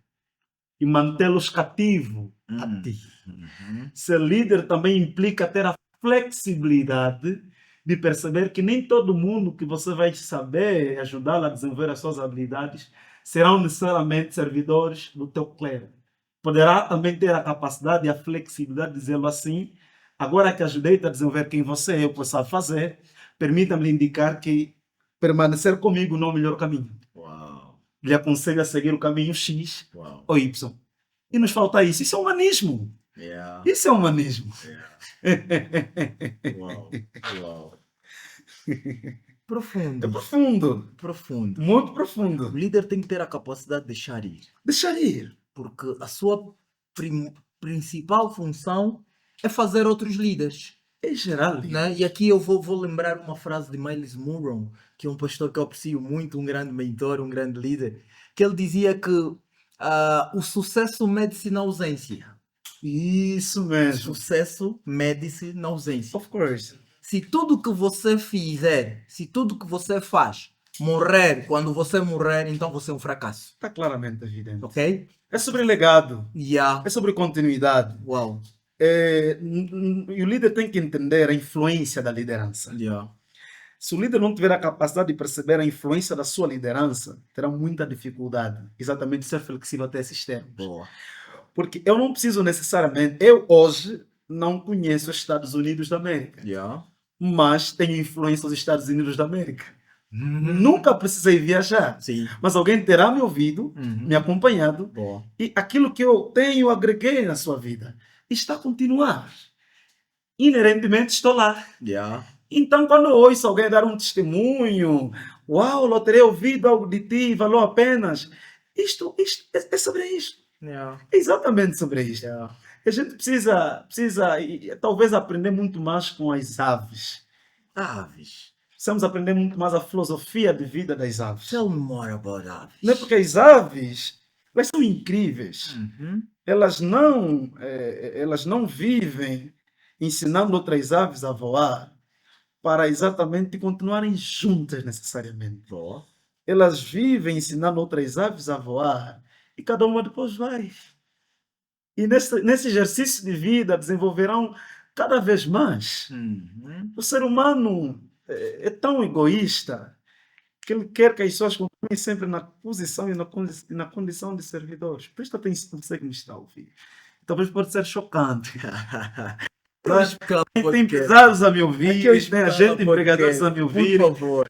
[SPEAKER 2] e mantê-los cativos a ti.
[SPEAKER 1] Uhum.
[SPEAKER 2] Ser líder também implica ter a flexibilidade de perceber que nem todo mundo que você vai saber ajudá-lo a desenvolver as suas habilidades serão necessariamente servidores do teu clero. Poderá também ter a capacidade e a flexibilidade de dizê-lo assim: agora que ajudei-te a desenvolver quem você é, o que você sabe fazer, permita-me indicar que permanecer comigo não é o melhor caminho.
[SPEAKER 1] Uau.
[SPEAKER 2] Lhe aconselho a seguir o caminho X
[SPEAKER 1] Uau.
[SPEAKER 2] ou Y. E nos falta isso. Isso é humanismo.
[SPEAKER 1] Yeah.
[SPEAKER 2] Isso é humanismo.
[SPEAKER 1] Uau. Uau.
[SPEAKER 2] É
[SPEAKER 1] Profundo.
[SPEAKER 2] profundo.
[SPEAKER 1] Profundo.
[SPEAKER 2] Muito
[SPEAKER 1] O
[SPEAKER 2] profundo.
[SPEAKER 1] líder tem que ter a capacidade de deixar ir.
[SPEAKER 2] Deixar ir.
[SPEAKER 1] Porque a sua principal função é fazer outros líderes.
[SPEAKER 2] Em geral,
[SPEAKER 1] Né? E aqui eu vou lembrar uma frase de Miles Monroe, que é um pastor que eu aprecio muito, um grande mentor, um grande líder, que ele dizia que o sucesso mede-se na ausência.
[SPEAKER 2] isso mesmo.
[SPEAKER 1] Sucesso mede-se na ausência.
[SPEAKER 2] Of course.
[SPEAKER 1] Se tudo que você fizer, se tudo que você faz morrer quando você morrer, então você é um fracasso.
[SPEAKER 2] Está claramente evidente.
[SPEAKER 1] Ok?
[SPEAKER 2] É sobre legado.
[SPEAKER 1] Yeah.
[SPEAKER 2] É sobre continuidade.
[SPEAKER 1] Uau.
[SPEAKER 2] E o líder tem que entender a influência da liderança.
[SPEAKER 1] Yeah.
[SPEAKER 2] Se o líder não tiver a capacidade de perceber a influência da sua liderança, terá muita dificuldade exatamente de ser flexível até esses termos.
[SPEAKER 1] Boa.
[SPEAKER 2] Porque eu não preciso necessariamente, eu hoje não conheço os Estados Unidos da América,
[SPEAKER 1] Yeah.
[SPEAKER 2] mas tenho influência nos Estados Unidos da América. Nunca precisei viajar,
[SPEAKER 1] Sim.
[SPEAKER 2] mas alguém terá me ouvido,
[SPEAKER 1] Uhum.
[SPEAKER 2] me acompanhado,
[SPEAKER 1] Boa.
[SPEAKER 2] e aquilo que eu tenho, agreguei na sua vida, está a continuar. Inerentemente estou lá.
[SPEAKER 1] Yeah.
[SPEAKER 2] Então, quando eu ouço alguém dar um testemunho, uau, eu terei ouvido algo de ti, valeu a pena. Isto é sobre isto.
[SPEAKER 1] Yeah.
[SPEAKER 2] É exatamente sobre isto.
[SPEAKER 1] Yeah.
[SPEAKER 2] A gente precisa talvez aprender muito mais com as aves.
[SPEAKER 1] Aves.
[SPEAKER 2] Precisamos aprender muito mais a filosofia de vida das aves.
[SPEAKER 1] Tell me more about aves.
[SPEAKER 2] Não é porque as aves, elas são incríveis.
[SPEAKER 1] Uhum.
[SPEAKER 2] Elas não vivem ensinando outras aves a voar para exatamente continuarem juntas necessariamente.
[SPEAKER 1] Boa.
[SPEAKER 2] Elas vivem ensinando outras aves a voar e cada uma depois vai. E nesse exercício de vida desenvolverão cada vez mais.
[SPEAKER 1] Uhum.
[SPEAKER 2] O ser humano é tão egoísta que ele quer que as pessoas continuem sempre na posição e na condição de servidores. Presta atenção, você que me está a ouvir. Talvez pode ser chocante. Mas tem empresários a me ouvir, tem agentes empregadores a me ouvir.
[SPEAKER 1] Por favor.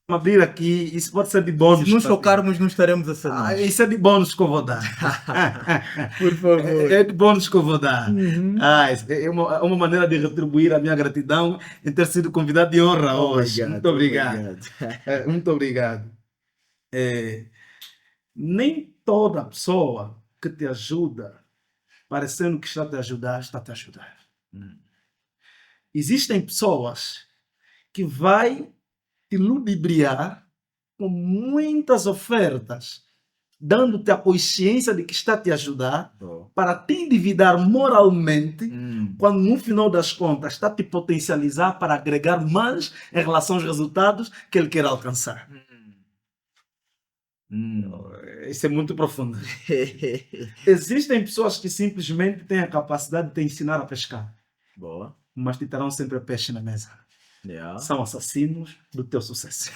[SPEAKER 2] Vamos abrir aqui, isso pode ser de bônus.
[SPEAKER 1] Se nos chocarmos, não estaremos a ser nós.
[SPEAKER 2] Isso é de bônus que eu vou dar.
[SPEAKER 1] Por favor.
[SPEAKER 2] É de bônus que eu vou dar.
[SPEAKER 1] Uhum.
[SPEAKER 2] É uma maneira de retribuir a minha gratidão em ter sido convidado de honra hoje. Muito obrigado. Muito obrigado. Nem toda pessoa que te ajuda, parecendo que está a te ajudar, está a te ajudar. Existem pessoas que vai te ludibriar com muitas ofertas, dando-te a consciência de que está a te ajudar para te endividar moralmente, quando no final das contas está a te potencializar para agregar mais em relação aos resultados que ele quer alcançar. Isso é muito profundo. Existem pessoas que simplesmente têm a capacidade de te ensinar a pescar.
[SPEAKER 1] Boa.
[SPEAKER 2] Mas te terão sempre peixe na mesa.
[SPEAKER 1] Yeah.
[SPEAKER 2] São assassinos do teu sucesso.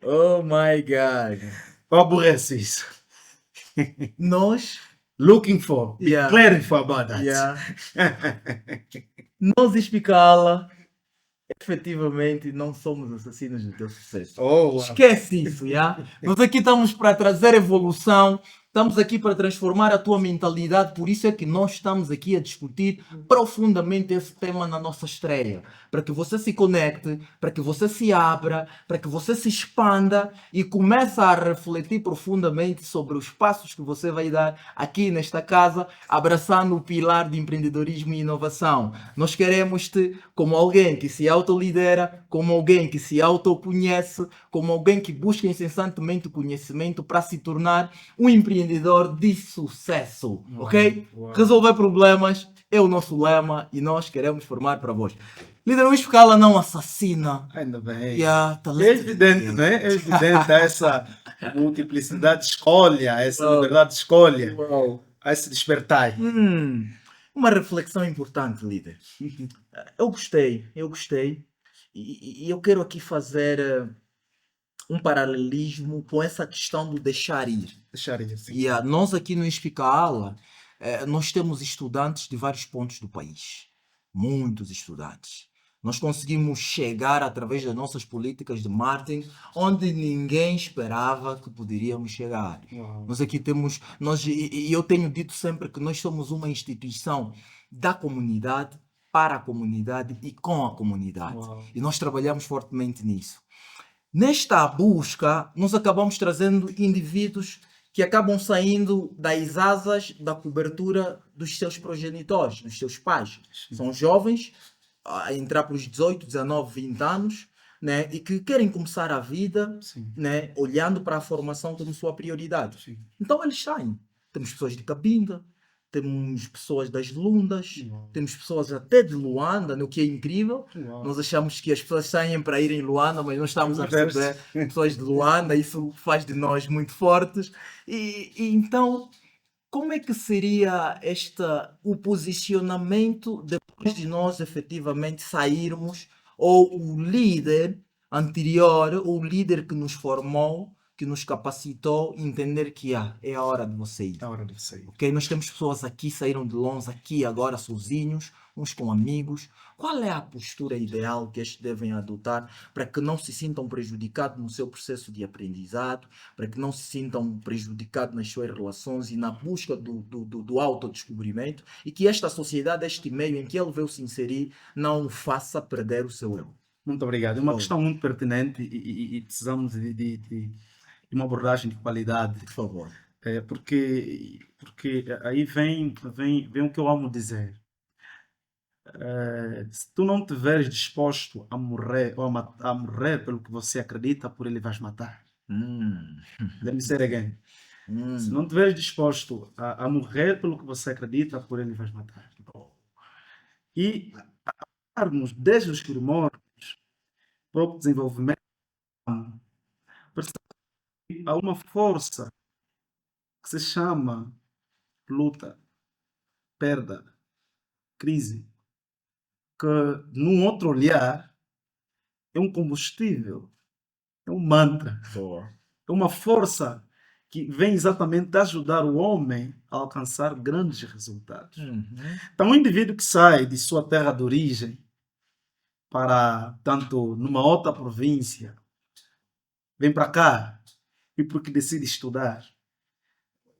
[SPEAKER 1] Oh my God.
[SPEAKER 2] Eu aborreço isso.
[SPEAKER 1] Nós,
[SPEAKER 2] Looking for,
[SPEAKER 1] Yeah.
[SPEAKER 2] declaring for about that.
[SPEAKER 1] yeah. Nós Espicala, efetivamente não somos assassinos do teu sucesso.
[SPEAKER 2] Oh, wow.
[SPEAKER 1] Esquece isso, yeah? Nós aqui estamos para trazer evolução, Estamos aqui para transformar a tua mentalidade, por isso é que nós estamos aqui a discutir profundamente esse tema na nossa estreia. Para que você se conecte, para que você se abra, para que você se expanda e comece a refletir profundamente sobre os passos que você vai dar aqui nesta casa, abraçando o pilar de empreendedorismo e inovação. Nós queremos-te como alguém que se autolidera, como alguém que se autoconhece, como alguém que busca incessantemente o conhecimento para se tornar um empreendedor de sucesso, ok?
[SPEAKER 2] Uau.
[SPEAKER 1] Resolver problemas é o nosso lema e nós queremos formar para vós. Líder Luís Scala não assassina.
[SPEAKER 2] Ainda bem.
[SPEAKER 1] Yeah,
[SPEAKER 2] É
[SPEAKER 1] talento.
[SPEAKER 2] evidente, não é? É evidente essa multiplicidade de escolha, essa
[SPEAKER 1] Uau.
[SPEAKER 2] liberdade de escolha,
[SPEAKER 1] Uau.
[SPEAKER 2] a esse despertar.
[SPEAKER 1] Uma reflexão importante, líder. Eu gostei. E eu quero aqui fazer um paralelismo com essa questão do deixar ir.
[SPEAKER 2] Deixar ir, sim.
[SPEAKER 1] E nós aqui no Inspicala, nós temos estudantes de vários pontos do país. Muitos estudantes. Nós conseguimos chegar através das nossas políticas de marketing onde ninguém esperava que poderíamos chegar.
[SPEAKER 2] Uau.
[SPEAKER 1] Nós aqui temos, e eu tenho dito sempre que nós somos uma instituição da comunidade, para a comunidade e com a comunidade.
[SPEAKER 2] Uau.
[SPEAKER 1] E nós trabalhamos fortemente nisso. Nesta busca, nós acabamos trazendo indivíduos que acabam saindo das asas da cobertura dos seus progenitores, dos seus pais.
[SPEAKER 2] Sim.
[SPEAKER 1] São jovens, a entrar para os 18, 19, 20 anos, né, e que querem começar a vida,
[SPEAKER 2] Sim.
[SPEAKER 1] né, olhando para a formação como sua prioridade.
[SPEAKER 2] Sim.
[SPEAKER 1] Então eles saem. Temos pessoas de Cabinda, temos pessoas das Lundas,
[SPEAKER 2] Uau.
[SPEAKER 1] temos pessoas até de Luanda, né, o que é incrível.
[SPEAKER 2] Uau.
[SPEAKER 1] Nós achamos que as pessoas saem para ir em Luanda, mas nós estamos a
[SPEAKER 2] Inverso.
[SPEAKER 1] receber pessoas de Luanda, isso faz de nós muito fortes. E então, como é que seria o posicionamento depois de nós efetivamente sairmos, ou o líder anterior, ou o líder que nos formou, que nos capacitou, entender que é a hora de você ir?
[SPEAKER 2] É hora de sair.
[SPEAKER 1] Ok? Nós temos pessoas aqui, saíram de longe, aqui agora sozinhos, uns com amigos. Qual é a postura ideal que estes devem adotar para que não se sintam prejudicados no seu processo de aprendizado, para que não se sintam prejudicados nas suas relações e na busca do autodescobrimento, e que esta sociedade, este meio em que ele veio se inserir, não o faça perder o seu eu?
[SPEAKER 2] Muito obrigado. É uma
[SPEAKER 1] Oi.
[SPEAKER 2] questão muito pertinente e precisamos de uma abordagem de qualidade.
[SPEAKER 1] Por favor.
[SPEAKER 2] Porque aí vem o que eu amo dizer. Se tu não estiveres disposto a morrer ou a morrer pelo que você acredita, por ele vais matar. Let me say it again. Se não estiveres disposto a morrer pelo que você acredita, por ele vais matar. E darmos desde os primórdios para o desenvolvimento, há uma força que se chama luta, perda, crise, que num outro olhar é um combustível, é um mantra,
[SPEAKER 1] Boa.
[SPEAKER 2] é uma força que vem exatamente ajudar o homem a alcançar grandes resultados. Então, um indivíduo que sai de sua terra de origem para, tanto numa outra província, vem para cá e porque decide estudar,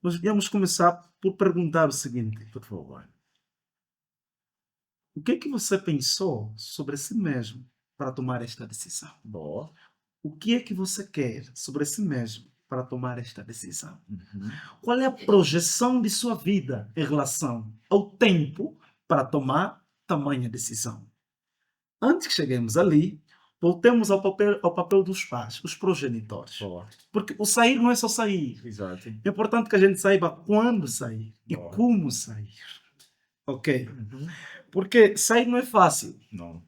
[SPEAKER 2] nós devemos começar por perguntar o seguinte:
[SPEAKER 1] Por favor.
[SPEAKER 2] o que é que você pensou sobre si mesmo para tomar esta decisão?
[SPEAKER 1] Boa.
[SPEAKER 2] O que é que você quer sobre si mesmo para tomar esta decisão? Qual é a projeção de sua vida em relação ao tempo para tomar tamanha decisão? Antes que cheguemos ali, voltemos ao papel dos pais, os progenitores.
[SPEAKER 1] Boa.
[SPEAKER 2] Porque o sair não é só sair.
[SPEAKER 1] Exato.
[SPEAKER 2] É importante que a gente saiba quando sair e
[SPEAKER 1] Boa.
[SPEAKER 2] como sair. Ok? Porque sair não é fácil.
[SPEAKER 1] Não.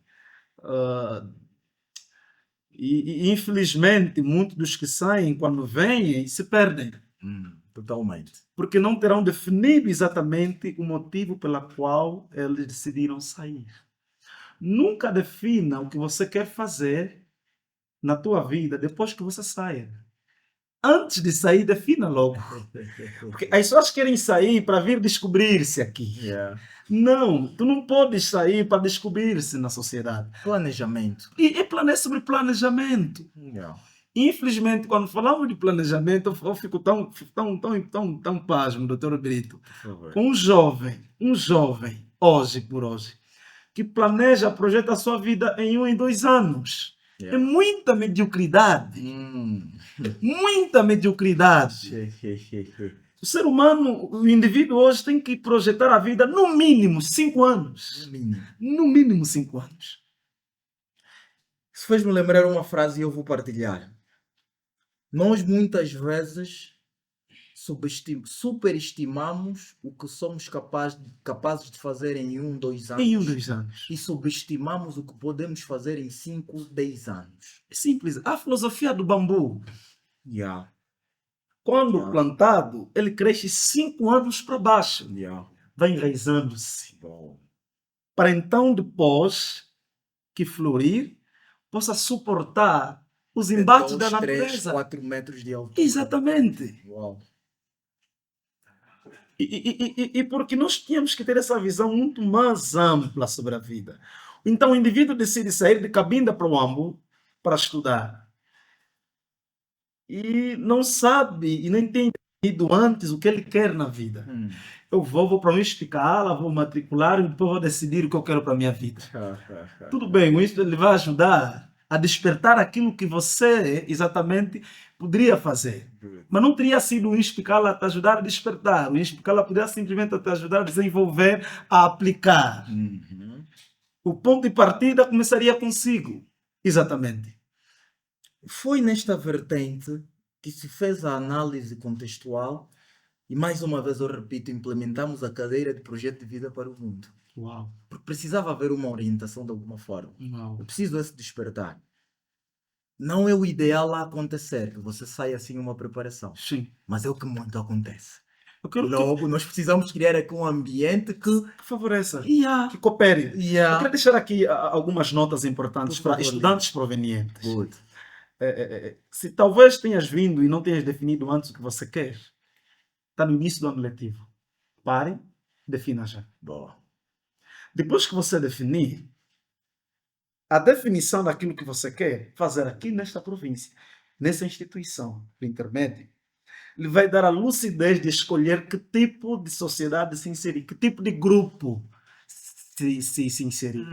[SPEAKER 2] E infelizmente, muitos dos que saem, quando vêm, se perdem.
[SPEAKER 1] Totalmente.
[SPEAKER 2] Porque não terão definido exatamente o motivo pela qual eles decidiram sair. Nunca defina o que você quer fazer na tua vida depois que você saia. Antes de sair, defina logo. Porque as pessoas querem sair para vir descobrir-se aqui.
[SPEAKER 1] Yeah.
[SPEAKER 2] Não, tu não podes sair para descobrir-se na sociedade.
[SPEAKER 1] Planejamento.
[SPEAKER 2] E é sobre planejamento.
[SPEAKER 1] Yeah.
[SPEAKER 2] Infelizmente, quando falamos de planejamento, eu fico tão pasmo, doutor Brito,
[SPEAKER 1] Por favor.
[SPEAKER 2] com um jovem, hoje por hoje, que planeja, projeta a sua vida em 2 anos. É
[SPEAKER 1] Yeah.
[SPEAKER 2] muita mediocridade, muita mediocridade. O ser humano, o indivíduo hoje tem que projetar a vida no mínimo 5 anos. No mínimo 5 anos.
[SPEAKER 1] Isso fez-me lembrar uma frase e eu vou partilhar. Nós muitas vezes superestimamos o que somos capazes de fazer em 2 anos.
[SPEAKER 2] Em 2 anos.
[SPEAKER 1] E subestimamos o que podemos fazer em 5, 10 anos.
[SPEAKER 2] É simples. A filosofia do bambu,
[SPEAKER 1] Yeah.
[SPEAKER 2] quando plantado, ele cresce 5 anos para baixo.
[SPEAKER 1] Yeah.
[SPEAKER 2] Vai enraizando-se.
[SPEAKER 1] Bom.
[SPEAKER 2] Para então, depois que florir, possa suportar os embates da
[SPEAKER 1] 3,
[SPEAKER 2] natureza.
[SPEAKER 1] 4 metros de altura.
[SPEAKER 2] Exatamente.
[SPEAKER 1] Uau.
[SPEAKER 2] E porque nós tínhamos que ter essa visão muito mais ampla sobre a vida. Então o indivíduo decide sair de Cabinda para o Ambo para estudar. E não sabe e nem tem definido antes o que ele quer na vida. Eu vou para uma escola, vou matricular e depois vou decidir o que eu quero para a minha vida. Tudo bem, isso ele vai ajudar a despertar aquilo que você exatamente poderia fazer. Mas não teria sido o Inspicala a te ajudar a despertar. O Inspicala poderia simplesmente te ajudar a desenvolver, a aplicar. O ponto de partida começaria consigo. Exatamente.
[SPEAKER 1] Foi nesta vertente que se fez a análise contextual e, mais uma vez eu repito, implementamos a cadeira de projeto de vida para o mundo.
[SPEAKER 2] Uau.
[SPEAKER 1] Porque precisava haver uma orientação de alguma forma.
[SPEAKER 2] Uau.
[SPEAKER 1] Eu preciso desse despertar. Não é o ideal a acontecer, que você saia assim uma preparação.
[SPEAKER 2] Sim.
[SPEAKER 1] Mas é o que muito acontece.
[SPEAKER 2] Logo,
[SPEAKER 1] nós precisamos criar aqui um ambiente que
[SPEAKER 2] favoreça,
[SPEAKER 1] Yeah.
[SPEAKER 2] que coopere.
[SPEAKER 1] Yeah.
[SPEAKER 2] Eu quero deixar aqui algumas notas importantes
[SPEAKER 1] Por
[SPEAKER 2] para
[SPEAKER 1] favor,
[SPEAKER 2] estudantes provenientes.
[SPEAKER 1] Good.
[SPEAKER 2] Se talvez tenhas vindo e não tenhas definido antes o que você quer, está no início do ano letivo. Pare, defina já.
[SPEAKER 1] Boa.
[SPEAKER 2] Depois que você definir, a definição daquilo que você quer fazer aqui nesta província, nessa instituição do intermédio, ele vai dar a lucidez de escolher que tipo de sociedade se inserir, que tipo de grupo se inserir,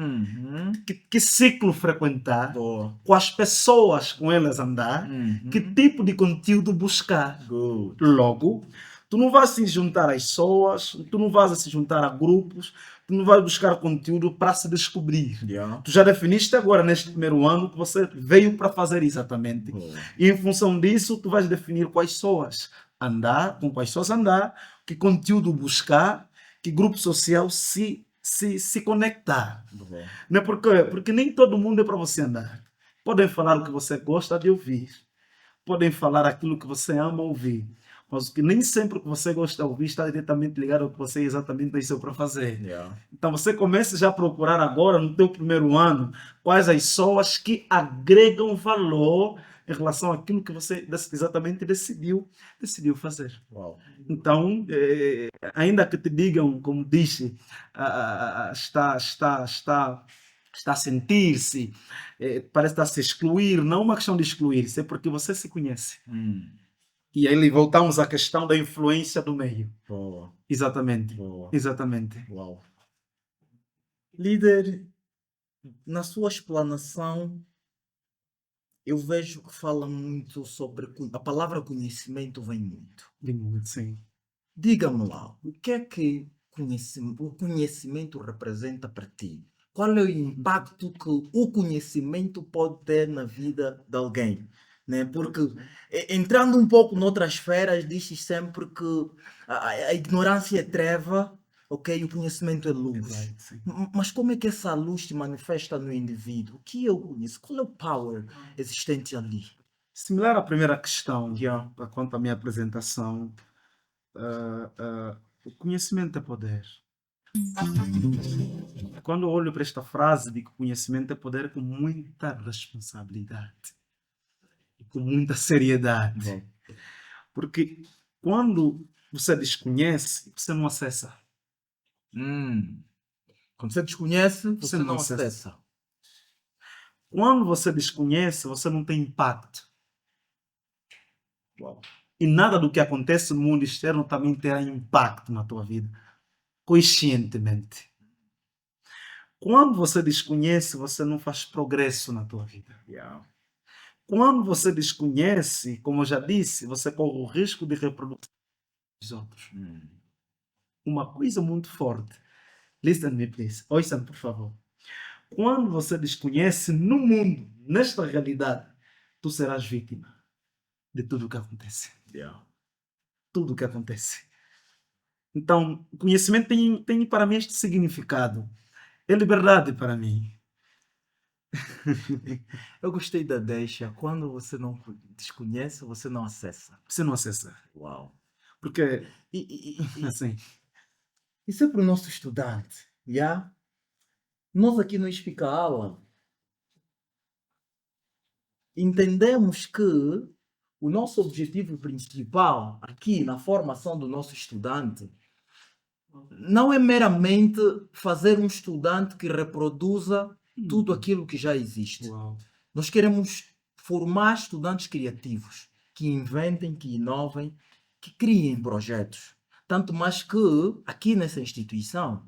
[SPEAKER 2] que ciclo frequentar,
[SPEAKER 1] Boa.
[SPEAKER 2] quais pessoas com elas andar, que tipo de conteúdo buscar.
[SPEAKER 1] Good.
[SPEAKER 2] Logo, tu não vais se juntar às pessoas, tu não vais se juntar a grupos, tu não vais buscar conteúdo para se descobrir.
[SPEAKER 1] Yeah.
[SPEAKER 2] Tu já definiste agora, neste primeiro ano, que você veio para fazer exatamente. E em função disso, tu vais definir quais pessoas andar, com quais pessoas andar, que conteúdo buscar, que grupo social se conectar. Não é porque nem todo mundo é para você andar. Podem falar o que você gosta de ouvir. Podem falar aquilo que você ama ouvir. Mas que nem sempre o que você gosta de ouvir está diretamente ligado ao que você exatamente nasceu para fazer.
[SPEAKER 1] Yeah.
[SPEAKER 2] Então você começa já a procurar agora, no teu primeiro ano, quais as pessoas que agregam valor em relação àquilo que você exatamente decidiu fazer.
[SPEAKER 1] Wow.
[SPEAKER 2] Então, ainda que te digam, como disse, está a sentir-se, parece estar a se excluir, não é uma questão de excluir-se, é porque você se conhece. E aí voltamos à questão da influência do meio.
[SPEAKER 1] Boa.
[SPEAKER 2] Exatamente.
[SPEAKER 1] Boa.
[SPEAKER 2] Exatamente.
[SPEAKER 1] Uau. Líder, na sua explanação, eu vejo que fala muito sobre... A palavra conhecimento vem muito.
[SPEAKER 2] De muito, sim.
[SPEAKER 1] Diga-me lá, o que é que o conhecimento representa para ti? Qual é o impacto que o conhecimento pode ter na vida de alguém? Né? Porque, entrando um pouco noutras esferas, diz sempre que a ignorância é treva, ok? O conhecimento é luz.
[SPEAKER 2] Sim.
[SPEAKER 1] Mas como é que essa luz se manifesta no indivíduo? O que eu conheço? Qual é o power existente ali?
[SPEAKER 2] Similar à primeira questão,
[SPEAKER 1] Yeah.
[SPEAKER 2] quanto à minha apresentação, o conhecimento é poder. Quando eu olho para esta frase de que o conhecimento é poder, com muita responsabilidade e com muita seriedade.
[SPEAKER 1] Bom.
[SPEAKER 2] Porque quando você desconhece, você não acessa.
[SPEAKER 1] Quando você desconhece, você
[SPEAKER 2] não
[SPEAKER 1] não
[SPEAKER 2] acessa.
[SPEAKER 1] acessa.
[SPEAKER 2] Quando você desconhece, você não tem impacto. Uau. E nada do que acontece no mundo externo também terá impacto na tua vida, conscientemente. Quando você desconhece, você não faz progresso na tua vida.
[SPEAKER 1] Yeah.
[SPEAKER 2] Quando você desconhece, como eu já disse, você corre o risco de reproduzir os outros. Uma coisa muito forte. Listen to me, please. Ouçam, por favor. Quando você desconhece no mundo, nesta realidade, tu serás vítima de tudo o que acontece.
[SPEAKER 1] Yeah.
[SPEAKER 2] Tudo o que acontece. Então, o conhecimento tem para mim este significado. É liberdade para mim.
[SPEAKER 1] Eu gostei da deixa. Quando você não desconhece, você não acessa.
[SPEAKER 2] Você não acessa.
[SPEAKER 1] Uau.
[SPEAKER 2] Porque,
[SPEAKER 1] E
[SPEAKER 2] assim,
[SPEAKER 1] isso é para o nosso estudante. Yeah? Nós aqui no Explica Aula entendemos que o nosso objetivo principal aqui na formação do nosso estudante não é meramente fazer um estudante que reproduza tudo aquilo que já existe.
[SPEAKER 2] uau.
[SPEAKER 1] Nós queremos formar estudantes criativos, que inventem, que inovem, que criem projetos. Tanto mais que aqui nessa instituição,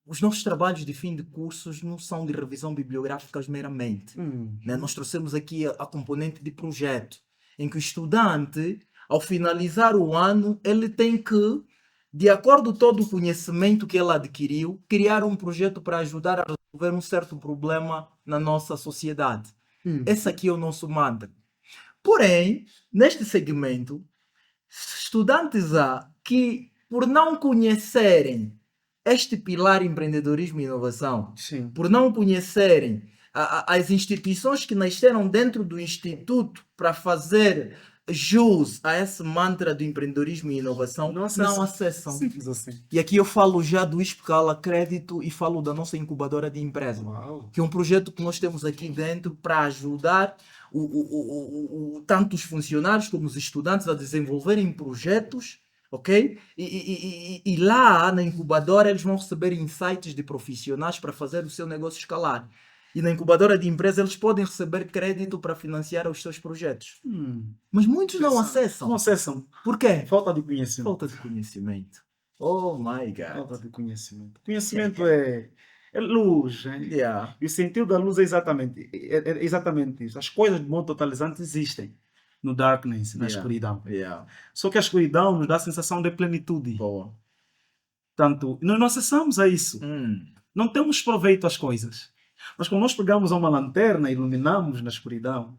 [SPEAKER 1] os nossos trabalhos de fim de cursos não são de revisão bibliográfica meramente. Né? Nós trouxemos aqui a componente de projeto, em que o estudante, ao finalizar o ano, ele tem que, de acordo com todo o conhecimento que ele adquiriu, criar um projeto para ajudar a resolver um certo problema na nossa sociedade. Esse aqui é o nosso mantra. Porém, neste segmento, estudantes há que, por não conhecerem este pilar empreendedorismo e inovação,
[SPEAKER 2] Sim.
[SPEAKER 1] por não conhecerem as instituições que nasceram dentro do Instituto para fazer jus a esse mantra do empreendedorismo e inovação, não acessam.
[SPEAKER 2] Simples assim.
[SPEAKER 1] E aqui eu falo já do Escala Crédito e falo da nossa incubadora de empresa,
[SPEAKER 2] Uau.
[SPEAKER 1] que é um projeto que nós temos aqui dentro para ajudar tanto os funcionários como os estudantes a desenvolverem projetos, ok? E lá na incubadora eles vão receber insights de profissionais para fazer o seu negócio escalar. E na incubadora de empresa eles podem receber crédito para financiar os seus projetos. Mas muitos não acessam.
[SPEAKER 2] Não acessam.
[SPEAKER 1] Por quê?
[SPEAKER 2] Falta de conhecimento.
[SPEAKER 1] Falta de conhecimento. Oh my
[SPEAKER 2] Falta
[SPEAKER 1] God.
[SPEAKER 2] de conhecimento. Conhecimento é luz. Hein?
[SPEAKER 1] Yeah.
[SPEAKER 2] E o sentido da luz é exatamente isso. As coisas de modo totalizante existem no darkness, na escuridão.
[SPEAKER 1] Yeah.
[SPEAKER 2] Só que a escuridão nos dá a sensação de plenitude.
[SPEAKER 1] Boa.
[SPEAKER 2] Portanto, nós não acessamos a isso. Não temos proveito às coisas. Mas quando nós pegamos uma lanterna e iluminamos na escuridão,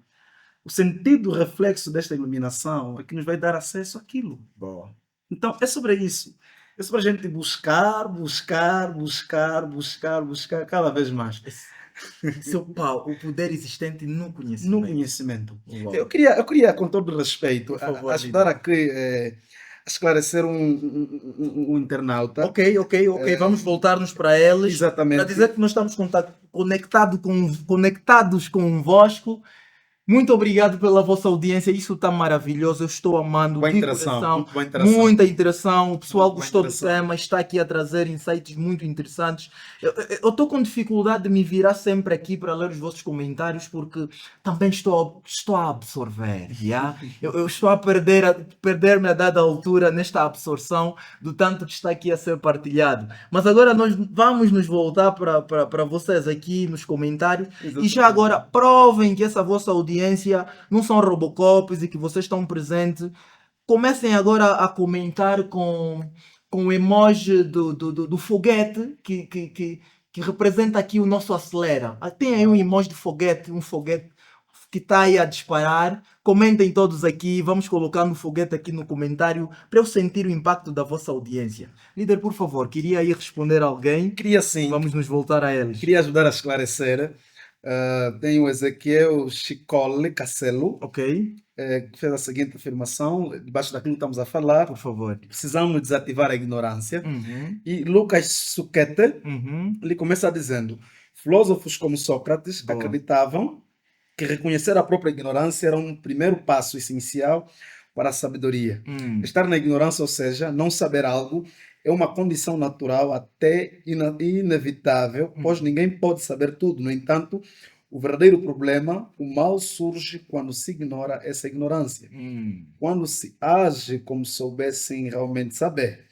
[SPEAKER 2] o sentido reflexo desta iluminação é que nos vai dar acesso àquilo.
[SPEAKER 1] Boa.
[SPEAKER 2] Então, é sobre isso. É sobre a gente buscar cada vez mais.
[SPEAKER 1] Seu pau, o poder existente no conhecimento.
[SPEAKER 2] No conhecimento.
[SPEAKER 1] Uau.
[SPEAKER 2] Eu queria, com todo respeito,
[SPEAKER 1] Por favor,
[SPEAKER 2] ajudar aqui a esclarecer um internauta.
[SPEAKER 1] Ok. Vamos voltar-nos para eles.
[SPEAKER 2] Exatamente.
[SPEAKER 1] Para dizer que nós estamos conectados convosco. Muito obrigado pela vossa audiência, isso está maravilhoso, eu estou amando
[SPEAKER 2] Boa
[SPEAKER 1] de
[SPEAKER 2] interação,
[SPEAKER 1] coração,
[SPEAKER 2] muito boa interação.
[SPEAKER 1] muita interação, o pessoal
[SPEAKER 2] Boa
[SPEAKER 1] gostou do
[SPEAKER 2] interação.
[SPEAKER 1] tema, está aqui a trazer insights muito interessantes. Eu estou com dificuldade de me virar sempre aqui para ler os vossos comentários, porque também estou a absorver, yeah? Eu estou a perder-me a dada altura nesta absorção do tanto que está aqui a ser partilhado. Mas agora nós vamos nos voltar para vocês aqui nos comentários. E já agora provem que essa vossa audiência não são robocops e que vocês estão presentes. Comecem agora a comentar com o emoji do foguete que representa aqui o nosso acelera. Tem aí um emoji de foguete, um foguete que está aí a disparar. Comentem todos aqui, vamos colocar no foguete aqui no comentário para eu sentir o impacto da vossa audiência. Líder, por favor, queria aí responder a alguém.
[SPEAKER 2] Queria sim.
[SPEAKER 1] Vamos nos voltar a eles.
[SPEAKER 2] Queria ajudar a esclarecer. Tem o Ezequiel Chicole Cacelo,
[SPEAKER 1] Ok,
[SPEAKER 2] que fez a seguinte afirmação, debaixo daquilo que estamos a falar:
[SPEAKER 1] por favor.
[SPEAKER 2] precisamos desativar a ignorância.
[SPEAKER 1] Uhum,
[SPEAKER 2] E Lucas Suquete,
[SPEAKER 1] uhum.
[SPEAKER 2] ele começa dizendo: filósofos como Sócrates
[SPEAKER 1] Boa.
[SPEAKER 2] acreditavam que reconhecer a própria ignorância era um primeiro passo essencial para a sabedoria. Estar na ignorância, ou seja, não saber algo, é uma condição natural, até inevitável, pois ninguém pode saber tudo. No entanto, O verdadeiro problema, o mal surge quando se ignora essa ignorância. Quando se age como se soubessem realmente saber.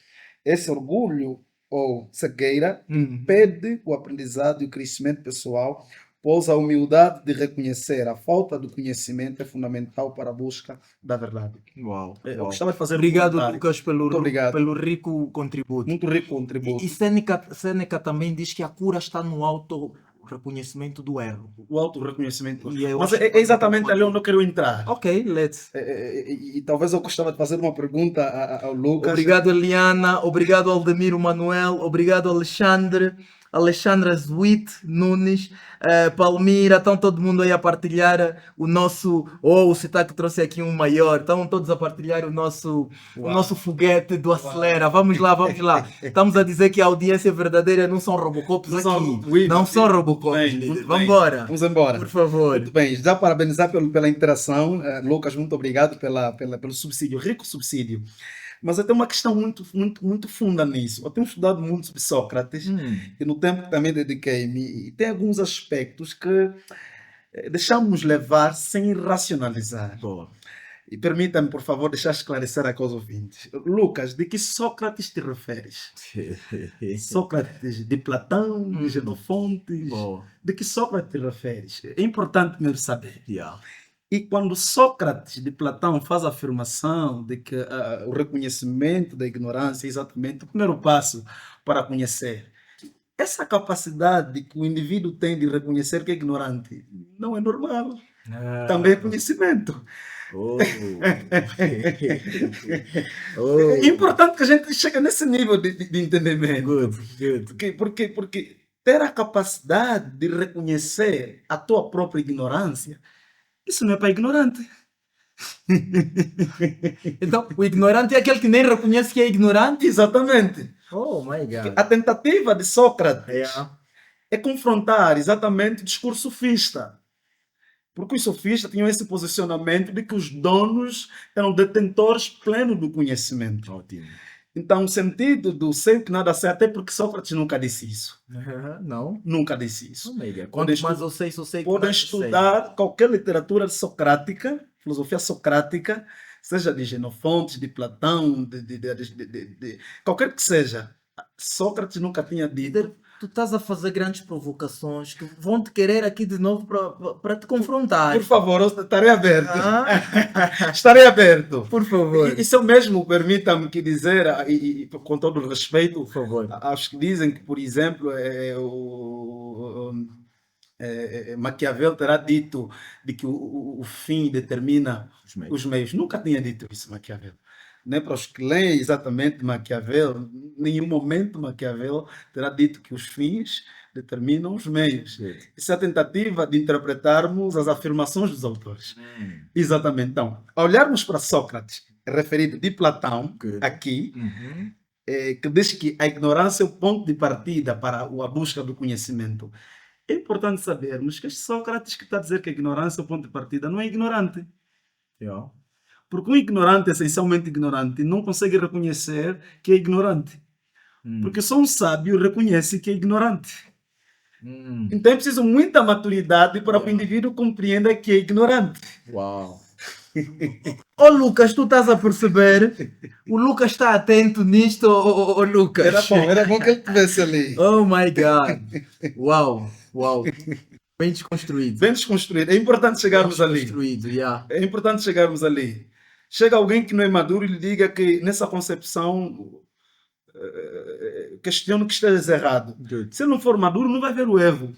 [SPEAKER 2] Esse orgulho ou cegueira impede o aprendizado e o crescimento pessoal, pois a humildade de reconhecer a falta do conhecimento é fundamental para a busca da verdade.
[SPEAKER 1] Uau,
[SPEAKER 2] Eu
[SPEAKER 1] uau.
[SPEAKER 2] gostava de fazer um
[SPEAKER 1] Obrigado,
[SPEAKER 2] comentário.
[SPEAKER 1] Lucas,
[SPEAKER 2] Muito obrigado.
[SPEAKER 1] pelo rico contributo.
[SPEAKER 2] Muito rico contributo.
[SPEAKER 1] E Sêneca também diz que a cura está no auto-reconhecimento do erro.
[SPEAKER 2] O auto-reconhecimento.
[SPEAKER 1] E eu
[SPEAKER 2] Mas
[SPEAKER 1] acho
[SPEAKER 2] é exatamente ali onde eu quero entrar.
[SPEAKER 1] Ok, let's.
[SPEAKER 2] E talvez eu gostava de fazer uma pergunta ao Lucas.
[SPEAKER 1] Obrigado, Eliana. Obrigado, Aldemiro Manuel. Obrigado, Alexandre. Alexandra Zuit Nunes, Palmira, estão todo mundo aí a partilhar o nosso. Oh, o Citac trouxe aqui um maior. Estão todos a partilhar o nosso foguete do Acelera. Vamos lá, vamos lá. Estamos a dizer que a audiência verdadeira não são Robocops
[SPEAKER 2] Não
[SPEAKER 1] aqui.
[SPEAKER 2] são- oui,
[SPEAKER 1] não
[SPEAKER 2] oui.
[SPEAKER 1] são Robocops,
[SPEAKER 2] Bem,
[SPEAKER 1] líder.
[SPEAKER 2] muito
[SPEAKER 1] Vamos
[SPEAKER 2] bem.
[SPEAKER 1] embora.
[SPEAKER 2] Vamos embora.
[SPEAKER 1] Por favor.
[SPEAKER 2] Muito bem, já parabenizar pela interação. Lucas, muito obrigado pelo subsídio, rico subsídio. Mas eu tenho uma questão muito funda nisso. Eu tenho estudado muito sobre Sócrates e no tempo que também dediquei-me, e tem alguns aspectos que deixamos levar sem racionalizar.
[SPEAKER 1] Boa.
[SPEAKER 2] E permita-me, por favor, deixar esclarecer aqui aos ouvintes. Lucas, de que Sócrates te referes? Sócrates de Platão, de Xenofonte?
[SPEAKER 1] Boa.
[SPEAKER 2] De que Sócrates te referes? É importante mesmo saber.
[SPEAKER 1] Yeah.
[SPEAKER 2] E quando Sócrates de Platão faz a afirmação de que o reconhecimento da ignorância é exatamente o primeiro passo para conhecer, essa capacidade que o indivíduo tem de reconhecer que é ignorante não é normal. Também é conhecimento.
[SPEAKER 1] Oh.
[SPEAKER 2] É importante que a gente chegue nesse nível de entendimento.
[SPEAKER 1] Good.
[SPEAKER 2] Porque ter a capacidade de reconhecer a tua própria ignorância, isso não é para ignorante.
[SPEAKER 1] Então, o ignorante é aquele que nem reconhece que é ignorante?
[SPEAKER 2] Exatamente.
[SPEAKER 1] Oh my God.
[SPEAKER 2] A tentativa de Sócrates
[SPEAKER 1] Yeah.
[SPEAKER 2] é confrontar exatamente o discurso sofista. Porque os sofistas tinham esse posicionamento de que os donos eram detentores plenos do conhecimento.
[SPEAKER 1] Ótimo.
[SPEAKER 2] Então, o sentido do sei que nada sei, até porque Sócrates nunca disse isso.
[SPEAKER 1] Não?
[SPEAKER 2] Nunca disse isso.
[SPEAKER 1] Oh my God.
[SPEAKER 2] Podem
[SPEAKER 1] Quanto mais eu sei, só sei que
[SPEAKER 2] Podem
[SPEAKER 1] mais eu sei.
[SPEAKER 2] estudar qualquer literatura socrática, filosofia socrática, seja de Xenofonte, de Platão, de qualquer que seja. Sócrates nunca tinha dito.
[SPEAKER 1] Tu estás a fazer grandes provocações que vão te querer aqui de novo para te confrontar.
[SPEAKER 2] Por favor, eu estarei aberto.
[SPEAKER 1] Ah?
[SPEAKER 2] Estarei aberto.
[SPEAKER 1] Por favor.
[SPEAKER 2] Isso mesmo, permita-me que dizer, e com todo o respeito,
[SPEAKER 1] Por favor.
[SPEAKER 2] aos que dizem que, por exemplo, Maquiavel terá dito de que o fim determina os meios. Nunca tinha dito isso, Maquiavel. Nem para os que leem exatamente Maquiavel, em nenhum momento Maquiavel terá dito que os fins determinam os meios. Isso é a tentativa de interpretarmos as afirmações dos autores. Exatamente. Então, ao olharmos para Sócrates, referido de Platão, aqui, que diz que a ignorância é o ponto de partida para a busca do conhecimento. É importante sabermos que este Sócrates que está a dizer que a ignorância é o ponto de partida não é ignorante.
[SPEAKER 1] Yeah.
[SPEAKER 2] Porque um ignorante, essencialmente ignorante, não consegue reconhecer que é ignorante. Porque só um sábio reconhece que é ignorante. Então é preciso muita maturidade para que o indivíduo compreenda que é ignorante.
[SPEAKER 1] Uau. Ô Lucas, tu estás a perceber? O Lucas está atento nisto, ô Lucas.
[SPEAKER 2] Era bom que ele estivesse ali.
[SPEAKER 1] Oh my God. Uau. Bem desconstruído.
[SPEAKER 2] Bem desconstruído. É importante chegarmos ali.
[SPEAKER 1] Desconstruído, yeah.
[SPEAKER 2] É importante chegarmos ali. Chega alguém que não é maduro e lhe diga que nessa concepção questiona que estejas errado.
[SPEAKER 1] Good.
[SPEAKER 2] Se ele não for maduro, não vai ver o erro.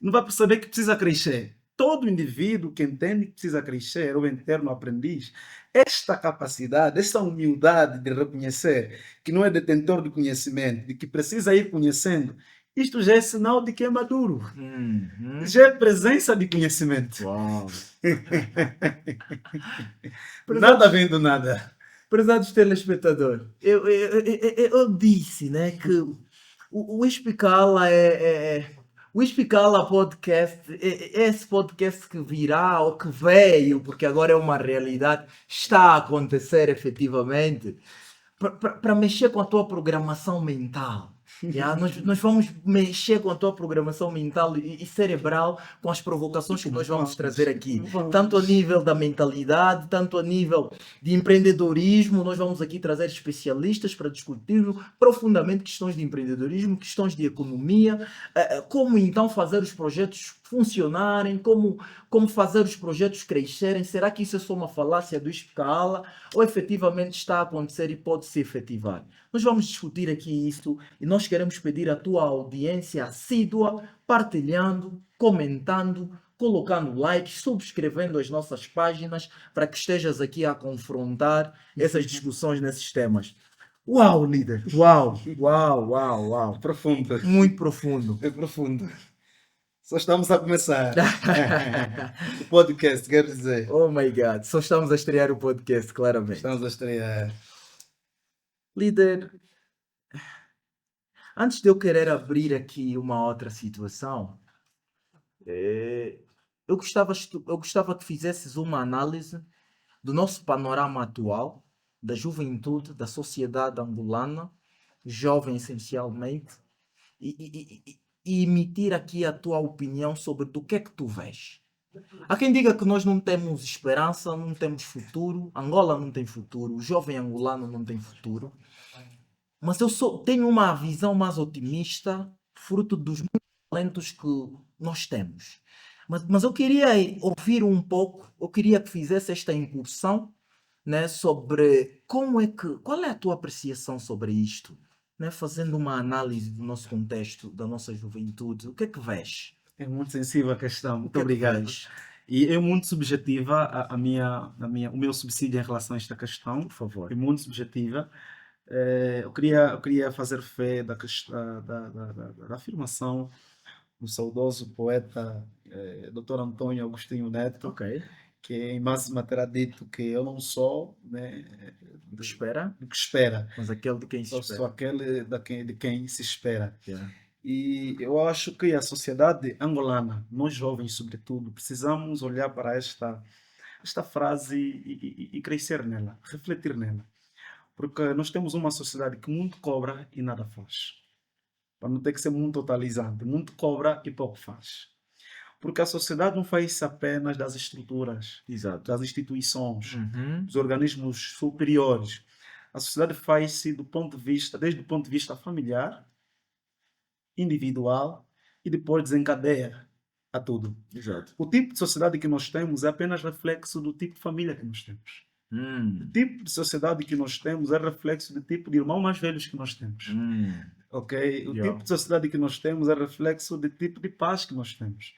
[SPEAKER 2] Não vai perceber que precisa crescer. Todo indivíduo que entende que precisa crescer, o interno aprendiz, esta capacidade, esta humildade de reconhecer que não é detentor de conhecimento, de que precisa ir conhecendo, isto já é sinal de que é maduro. Já é presença de conhecimento.
[SPEAKER 1] Uau.
[SPEAKER 2] Nada vem do nada.
[SPEAKER 1] Prezados telespectadores, eu disse, né, que o Expicala o Expicala Podcast, esse podcast que virá ou que veio, porque agora é uma realidade, está a acontecer efetivamente, para mexer com a tua programação mental. Yeah, nós vamos mexer com a tua programação mental e cerebral com as provocações que nós vamos trazer aqui. Tanto a nível da mentalidade, tanto a nível de empreendedorismo. Nós vamos aqui trazer especialistas para discutir profundamente questões de empreendedorismo, questões de economia, como então fazer os projetos funcionarem, como fazer os projetos crescerem. Será que isso é só uma falácia do Ispecala ou efetivamente está a acontecer e pode se efetivar? Nós vamos discutir aqui isso e nós queremos pedir a tua audiência assídua, partilhando, comentando, colocando likes, subscrevendo as nossas páginas para que estejas aqui a confrontar essas discussões nesses temas. Uau, líder! Uau, uau, uau, uau!
[SPEAKER 2] Profundo.
[SPEAKER 1] Muito profundo.
[SPEAKER 2] É profundo. Só estamos a começar. O podcast, quero dizer.
[SPEAKER 1] Oh my God, só estamos a estrear o podcast, claramente.
[SPEAKER 2] Estamos a estrear.
[SPEAKER 1] Líder, antes de eu querer abrir aqui uma outra situação, eu gostava que fizesses uma análise do nosso panorama atual, da juventude, da sociedade angolana, jovem essencialmente, e emitir aqui a tua opinião sobre do que é que tu vês. Há quem diga que nós não temos esperança, não temos futuro, Angola não tem futuro, o jovem angolano não tem futuro. Mas tenho uma visão mais otimista, fruto dos muitos talentos que nós temos. Mas eu queria ouvir um pouco, eu queria que fizesse esta incursão, né, sobre qual é a tua apreciação sobre isto, né, fazendo uma análise do nosso contexto, da nossa juventude. O que é que vês?
[SPEAKER 2] É muito sensível a questão.
[SPEAKER 1] O
[SPEAKER 2] Muito
[SPEAKER 1] que é que
[SPEAKER 2] obrigado.
[SPEAKER 1] vês?
[SPEAKER 2] E é muito subjetiva o meu subsídio em relação a esta questão.
[SPEAKER 1] Por favor.
[SPEAKER 2] É muito subjetiva. Eu queria fazer fé da afirmação do saudoso poeta Dr. Antônio Agostinho Neto,
[SPEAKER 1] Ok.
[SPEAKER 2] que em máxima terá dito que eu não sou, né,
[SPEAKER 1] O que espera,
[SPEAKER 2] do que espera,
[SPEAKER 1] mas aquele de quem se
[SPEAKER 2] eu sou
[SPEAKER 1] espera.
[SPEAKER 2] aquele de quem se espera.
[SPEAKER 1] Yeah.
[SPEAKER 2] E eu acho que a sociedade angolana, nós jovens sobretudo, precisamos olhar para esta frase e crescer nela, refletir nela. Porque nós temos uma sociedade que muito cobra e nada faz. Para não ter que ser muito totalizante, muito cobra e pouco faz. Porque a sociedade não faz isso apenas das estruturas,
[SPEAKER 1] Exato.
[SPEAKER 2] das instituições,
[SPEAKER 1] Uhum.
[SPEAKER 2] dos organismos superiores. A sociedade faz-se desde o ponto de vista familiar, individual e depois desencadeia a tudo.
[SPEAKER 1] Exato.
[SPEAKER 2] O tipo de sociedade que nós temos é apenas reflexo do tipo de família que nós temos. O tipo de sociedade que nós temos é reflexo do tipo de irmãos mais velhos que nós temos. Ok? O
[SPEAKER 1] Yeah.
[SPEAKER 2] tipo de sociedade que nós temos é reflexo do tipo de paz que nós temos.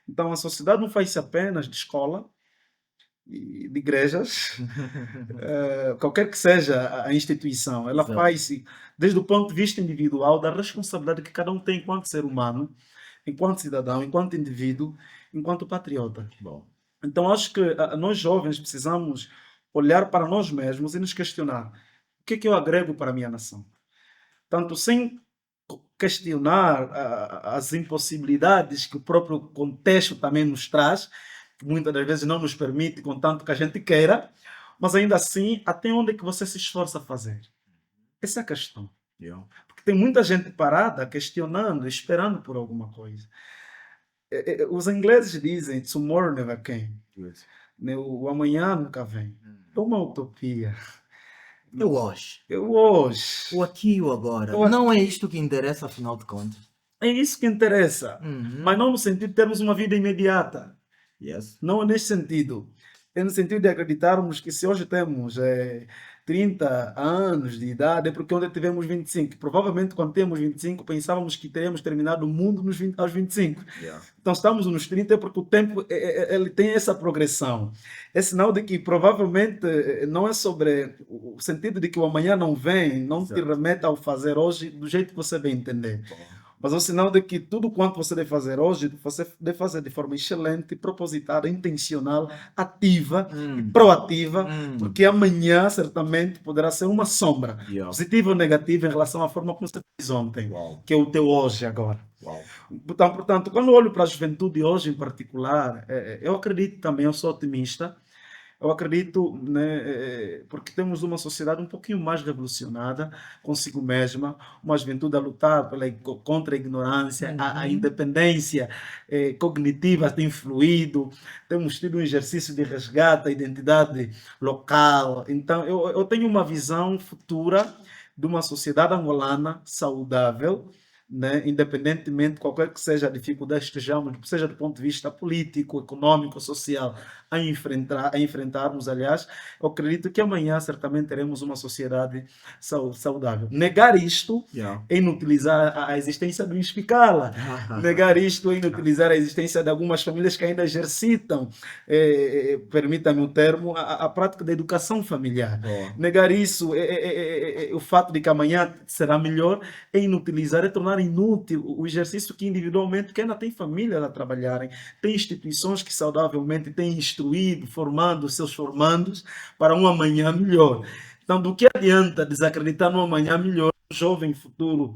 [SPEAKER 2] Então a sociedade não faz-se apenas de escola e de igrejas, qualquer que seja a instituição, ela
[SPEAKER 1] Exato.
[SPEAKER 2] faz-se desde o ponto de vista individual da responsabilidade que cada um tem enquanto ser humano, enquanto cidadão, enquanto indivíduo, enquanto patriota.
[SPEAKER 1] Bom.
[SPEAKER 2] Então acho que nós jovens precisamos olhar para nós mesmos e nos questionar: o que é que eu agrego para a minha nação? Tanto sem questionar as impossibilidades que o próprio contexto também nos traz, que muitas das vezes não nos permite, contanto que a gente queira, mas ainda assim, até onde é que você se esforça a fazer? Essa é a questão.
[SPEAKER 1] Yeah.
[SPEAKER 2] Porque tem muita gente parada, questionando, esperando por alguma coisa. Os ingleses dizem tomorrow never came.
[SPEAKER 1] Good.
[SPEAKER 2] Né? O amanhã nunca vem. É uma utopia.
[SPEAKER 1] Eu hoje.
[SPEAKER 2] Eu hoje.
[SPEAKER 1] O aqui e o agora.
[SPEAKER 2] O aqui.
[SPEAKER 1] Não é isto que interessa, afinal de contas.
[SPEAKER 2] É isso que interessa. Mas não no sentido de termos uma vida imediata.
[SPEAKER 1] Yes.
[SPEAKER 2] Não é nesse sentido. É no sentido de acreditarmos que se hoje temos 30 anos de idade, é porque ontem tivemos 25. Provavelmente quando temos 25 pensávamos que teríamos terminado o mundo aos 25.
[SPEAKER 1] Yeah.
[SPEAKER 2] Então estamos nos 30 porque o tempo ele tem essa progressão. É sinal de que provavelmente não é sobre o sentido de que o amanhã não vem, não te
[SPEAKER 1] Exato.
[SPEAKER 2] remeta ao fazer hoje do jeito que você bem entender.
[SPEAKER 1] Bom.
[SPEAKER 2] Mas é um sinal de que tudo quanto você deve fazer hoje, você deve fazer de forma excelente, propositada, intencional, ativa e proativa, porque amanhã certamente poderá ser uma sombra,
[SPEAKER 1] Yeah.
[SPEAKER 2] positiva ou negativa, em relação à forma como você fez ontem,
[SPEAKER 1] Uau.
[SPEAKER 2] que é o teu hoje agora.
[SPEAKER 1] Uau.
[SPEAKER 2] Portanto, quando eu olho para a juventude hoje em particular, eu acredito também, eu sou otimista, Eu acredito, né, porque temos uma sociedade um pouquinho mais revolucionada consigo mesma, uma juventude a lutar contra a ignorância, a
[SPEAKER 1] Uhum.
[SPEAKER 2] independência cognitiva tem fluído, temos tido um exercício de resgate à identidade local. Então, eu tenho uma visão futura de uma sociedade angolana saudável, né, independentemente de qualquer que seja a dificuldade que estejamos, seja do ponto de vista político, econômico, social, a enfrentarmos, aliás, eu acredito que amanhã certamente teremos uma sociedade saudável. Negar isto
[SPEAKER 1] Yeah.
[SPEAKER 2] é inutilizar a existência do Inspicala, negar isto é inutilizar a existência de algumas famílias que ainda exercitam, permita-me o termo, a prática da educação familiar.
[SPEAKER 1] Boa.
[SPEAKER 2] Negar isso, o fato de que amanhã será melhor, é inutilizar, é tornar inútil o exercício que individualmente, que ainda tem famílias a trabalharem, tem instituições que saudavelmente têm instruído, formando os seus formandos para um amanhã melhor. Então, do que adianta desacreditar no amanhã melhor, um jovem futuro,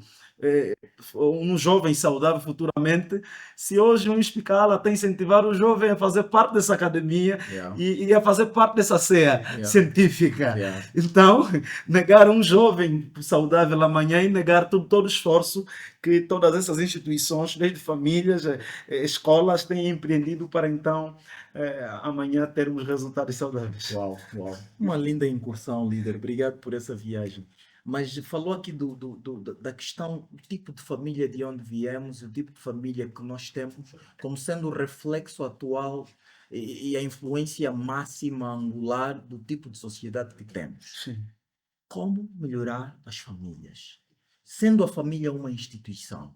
[SPEAKER 2] um jovem saudável futuramente, se hoje um Inspicala está a incentivar o jovem a fazer parte dessa academia
[SPEAKER 1] Yeah.
[SPEAKER 2] e a fazer parte dessa ceia científica.
[SPEAKER 1] Yeah.
[SPEAKER 2] Então, negar um jovem saudável amanhã e negar todo o esforço que todas essas instituições, desde famílias, escolas, têm empreendido para então amanhã termos resultados saudáveis.
[SPEAKER 1] Uau, uau. Uma linda incursão, líder. Obrigado por essa viagem. Mas falou aqui da questão, do tipo de família de onde viemos, o tipo de família que nós temos, como sendo o reflexo atual e a influência máxima angular do tipo de sociedade que temos.
[SPEAKER 2] Sim.
[SPEAKER 1] Como melhorar as famílias? Sendo a família uma instituição,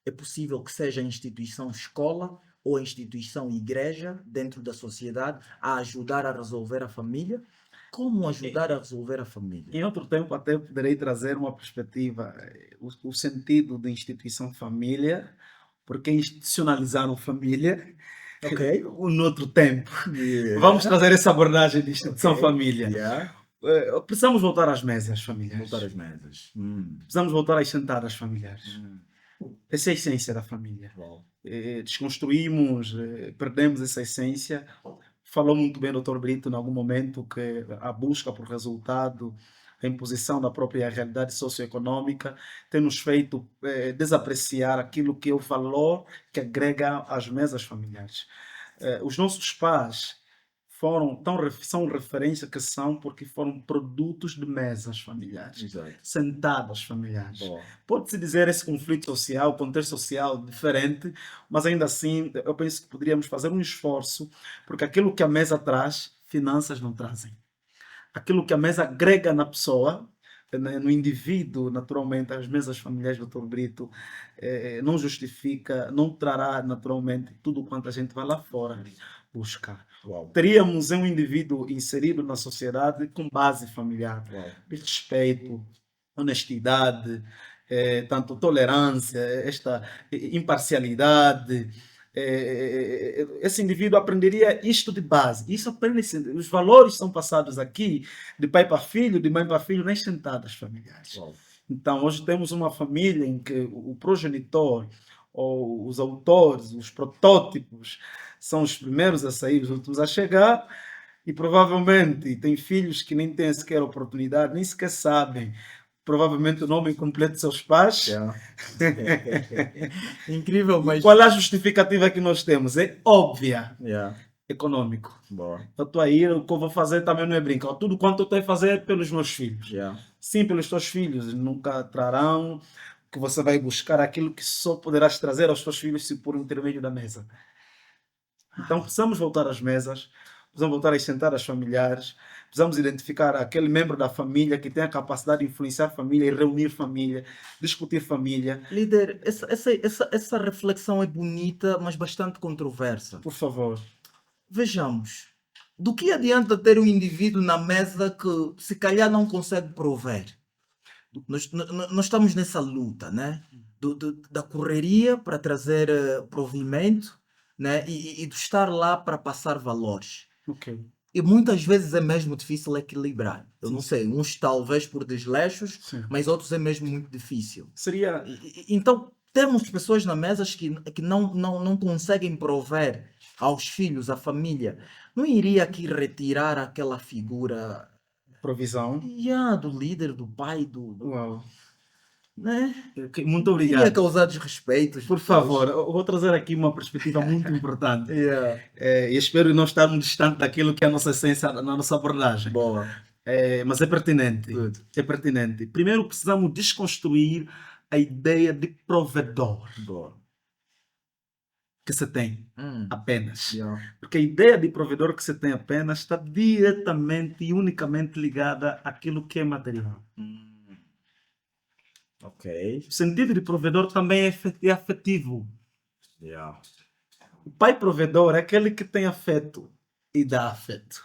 [SPEAKER 1] é possível que seja a instituição escola ou a instituição igreja dentro da sociedade a ajudar a resolver a família? Como ajudar a resolver a família?
[SPEAKER 2] Em outro tempo, até poderei trazer uma perspectiva, o sentido da instituição família, porque institucionalizaram família,
[SPEAKER 1] Ok.
[SPEAKER 2] no outro tempo.
[SPEAKER 1] Yeah.
[SPEAKER 2] Vamos trazer essa abordagem de instituição
[SPEAKER 1] Ok.
[SPEAKER 2] família.
[SPEAKER 1] Yeah.
[SPEAKER 2] Precisamos voltar às mesas familiares.
[SPEAKER 1] Voltar às mesas.
[SPEAKER 2] Precisamos voltar às sentadas familiares.
[SPEAKER 1] Hum.
[SPEAKER 2] Essa é a essência da família.
[SPEAKER 1] Uau.
[SPEAKER 2] Desconstruímos, perdemos essa essência. Falou muito bem o Dr. Brito, em algum momento, que a busca por resultado, a imposição da própria realidade socioeconômica, tem nos feito desapreciar aquilo que é o valor que agrega às mesas familiares. Os nossos pais são referência que são porque foram produtos de mesas familiares,
[SPEAKER 1] Exato.
[SPEAKER 2] sentadas familiares.
[SPEAKER 1] Boa.
[SPEAKER 2] Pode-se dizer esse conflito social, contexto social diferente, mas ainda assim eu penso que poderíamos fazer um esforço, porque aquilo que a mesa traz, finanças não trazem. Aquilo que a mesa agrega na pessoa, no indivíduo, naturalmente, as mesas familiares do Dr. Brito, não justifica, não trará naturalmente tudo quanto a gente vai lá fora buscar.
[SPEAKER 1] Uau.
[SPEAKER 2] Teríamos um indivíduo inserido na sociedade com base familiar,
[SPEAKER 1] Uau.
[SPEAKER 2] respeito, honestidade, tanto tolerância, esta imparcialidade. Esse indivíduo aprenderia isto de base. Isso aprende, os valores são passados aqui de pai para filho, de mãe para filho, nas sentadas familiares.
[SPEAKER 1] Uau.
[SPEAKER 2] Então, hoje temos uma família em que o progenitor, ou os autores, os protótipos, são os primeiros a sair, os últimos a chegar, e provavelmente tem filhos que nem têm sequer oportunidade, nem sequer sabem, provavelmente o nome completo de seus pais.
[SPEAKER 1] Yeah. Incrível, mas...
[SPEAKER 2] Qual é a justificativa que nós temos? É óbvia.
[SPEAKER 1] Yeah.
[SPEAKER 2] Econômico.
[SPEAKER 1] Boa.
[SPEAKER 2] Eu estou aí, o que eu vou fazer também não é brincar. Tudo quanto eu tenho a fazer é pelos meus filhos.
[SPEAKER 1] Yeah.
[SPEAKER 2] Sim, pelos teus filhos. Nunca trarão que você vai buscar aquilo que só poderás trazer aos teus filhos se por intermédio da mesa. Então precisamos voltar às mesas, precisamos voltar a sentar as familiares, precisamos identificar aquele membro da família que tem a capacidade de influenciar a família e reunir família, discutir família.
[SPEAKER 1] Líder, essa reflexão é bonita, mas bastante controversa.
[SPEAKER 2] Por favor.
[SPEAKER 1] Vejamos, do que adianta ter um indivíduo na mesa que se calhar não consegue prover? Nós estamos nessa luta, né? Da correria para trazer provimento, né? E de estar lá para passar valores.
[SPEAKER 2] Ok.
[SPEAKER 1] E muitas vezes é mesmo difícil equilibrar. Eu
[SPEAKER 2] Sim.
[SPEAKER 1] não sei, uns talvez por desleixos,
[SPEAKER 2] Sim.
[SPEAKER 1] mas outros é mesmo muito difícil.
[SPEAKER 2] Seria...
[SPEAKER 1] Então, temos pessoas na mesa que não conseguem prover aos filhos, à família, não iria aqui retirar aquela figura
[SPEAKER 2] Provisão.
[SPEAKER 1] do líder, do pai,
[SPEAKER 2] Uau.
[SPEAKER 1] né?
[SPEAKER 2] Ok, muito
[SPEAKER 1] Não iria
[SPEAKER 2] obrigado.
[SPEAKER 1] causar desrespeitos
[SPEAKER 2] Por
[SPEAKER 1] depois.
[SPEAKER 2] favor, eu vou trazer aqui uma perspectiva muito importante.
[SPEAKER 1] Yeah.
[SPEAKER 2] E espero não estarmos distante daquilo que é a nossa essência, na nossa abordagem.
[SPEAKER 1] Boa.
[SPEAKER 2] Mas é pertinente.
[SPEAKER 1] Good.
[SPEAKER 2] É pertinente. Primeiro precisamos desconstruir a ideia de provedor
[SPEAKER 1] Boa.
[SPEAKER 2] que se tem
[SPEAKER 1] Hum.
[SPEAKER 2] apenas.
[SPEAKER 1] Yeah.
[SPEAKER 2] Porque a ideia de provedor que se tem apenas está diretamente e unicamente ligada àquilo que é material.
[SPEAKER 1] Ok.
[SPEAKER 2] O sentido de provedor também é afetivo.
[SPEAKER 1] Yeah.
[SPEAKER 2] O pai provedor é aquele que tem afeto e dá afeto.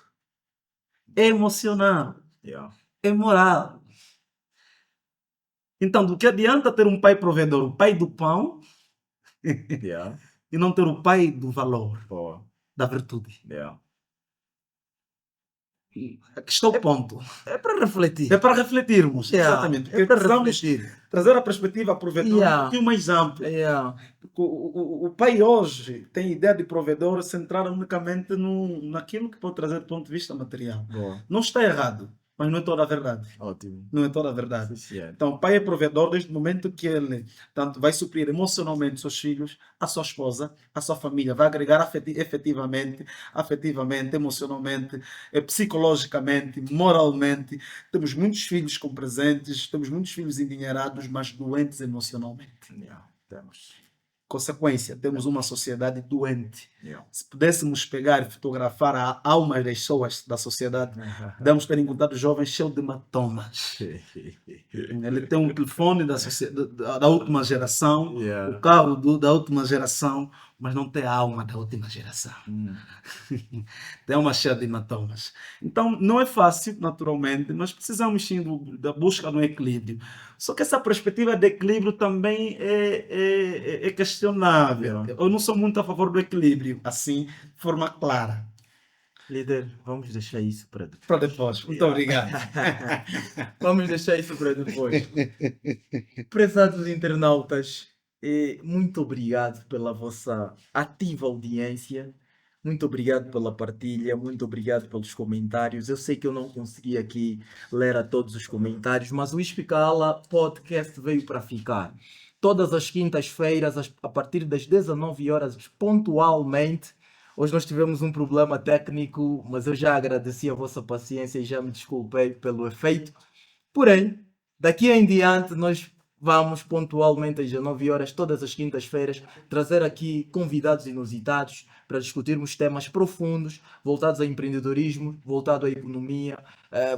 [SPEAKER 2] É emocional,
[SPEAKER 1] Yeah.
[SPEAKER 2] é moral. Então, do que adianta ter um pai provedor, o pai do pão,
[SPEAKER 1] Yeah.
[SPEAKER 2] e não ter o pai do valor,
[SPEAKER 1] Boa.
[SPEAKER 2] da virtude?
[SPEAKER 1] Yeah.
[SPEAKER 2] Aqui está o ponto.
[SPEAKER 1] É para refletir.
[SPEAKER 2] É para refletirmos,
[SPEAKER 1] Yeah.
[SPEAKER 2] exatamente.
[SPEAKER 1] É
[SPEAKER 2] Porque
[SPEAKER 1] para
[SPEAKER 2] precisamos
[SPEAKER 1] refletir.
[SPEAKER 2] trazer a perspectiva provedor
[SPEAKER 1] Yeah.
[SPEAKER 2] um pouquinho mais ampla.
[SPEAKER 1] Yeah.
[SPEAKER 2] O pai hoje tem ideia de provedor centrada unicamente naquilo que pode trazer do ponto de vista material.
[SPEAKER 1] Boa.
[SPEAKER 2] Não está errado, mas não é toda a verdade.
[SPEAKER 1] Ótimo.
[SPEAKER 2] Não é toda a verdade.
[SPEAKER 1] Sim, senhor.
[SPEAKER 2] Então, o pai é provedor desde o momento que ele tanto vai suprir emocionalmente os seus filhos, a sua esposa, a sua família, vai agregar afetivamente, emocionalmente, psicologicamente, moralmente. Temos muitos filhos com presentes, temos muitos filhos endinheirados, mas doentes emocionalmente.
[SPEAKER 1] Yeah. Temos.
[SPEAKER 2] Consequência, temos uma sociedade doente.
[SPEAKER 1] Yeah.
[SPEAKER 2] Se pudéssemos pegar e fotografar a alma das pessoas da sociedade, podemos ter encontrado jovens cheios de hematomas. Ele tem um telefone da última geração,
[SPEAKER 1] Yeah.
[SPEAKER 2] o carro da última geração, mas não tem a alma da última geração. Tem uma cheia de hematomas. Então, não é fácil, naturalmente, mas precisamos sim da busca do equilíbrio. Só que essa perspectiva de equilíbrio também é questionável.
[SPEAKER 1] Yeah.
[SPEAKER 2] Eu não sou muito a favor do equilíbrio, assim, de forma clara.
[SPEAKER 1] Líder, vamos deixar isso para depois.
[SPEAKER 2] Para depois. Muito obrigado.
[SPEAKER 1] Vamos deixar isso para depois. Prezados internautas, muito obrigado pela vossa ativa audiência. Muito obrigado pela partilha, muito obrigado pelos comentários. Eu sei que eu não consegui aqui ler a todos os comentários, mas o Expicala Podcast veio para ficar. Todas as quintas-feiras, a partir das 19 horas, pontualmente. Hoje nós tivemos um problema técnico, mas eu já agradeci a vossa paciência e já me desculpei pelo efeito. Porém, daqui em diante nós vamos pontualmente às 19 horas, todas as quintas-feiras, trazer aqui convidados inusitados para discutirmos temas profundos, voltados ao empreendedorismo, voltado à economia.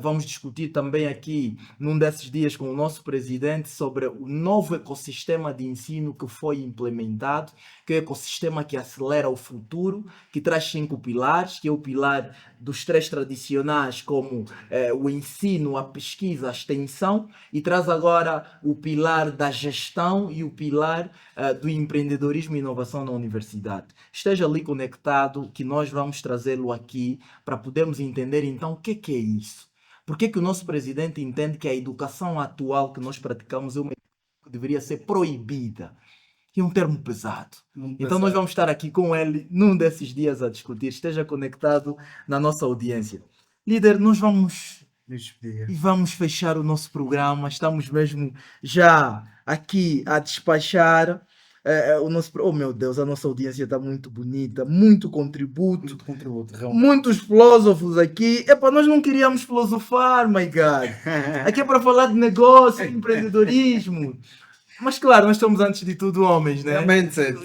[SPEAKER 1] Vamos discutir também aqui, num desses dias, com o nosso presidente, sobre o novo ecossistema de ensino que foi implementado, que é o ecossistema que acelera o futuro, que traz 5 pilares, que é o pilar dos 3 tradicionais, como o ensino, a pesquisa, a extensão, e traz agora o pilar da gestão e o pilar do empreendedorismo e inovação na universidade. Esteja ali conectado, que nós vamos trazê-lo aqui para podermos entender então o que é isso. Por que o nosso presidente entende que a educação atual que nós praticamos é uma educação que deveria ser proibida? É um termo pesado. Então nós vamos estar aqui com ele num desses dias a discutir. Esteja conectado na nossa audiência. Líder, nós vamos e vamos fechar o nosso programa. Estamos mesmo já aqui a despachar o nosso... Oh meu Deus, a nossa audiência está muito bonita, muito contributo.
[SPEAKER 2] Muito contributo, realmente.
[SPEAKER 1] Muitos filósofos aqui. Epá, nós não queríamos filosofar, my God. Aqui é para falar de negócio, empreendedorismo. Mas claro, nós somos antes de tudo homens, né?
[SPEAKER 2] É mindset.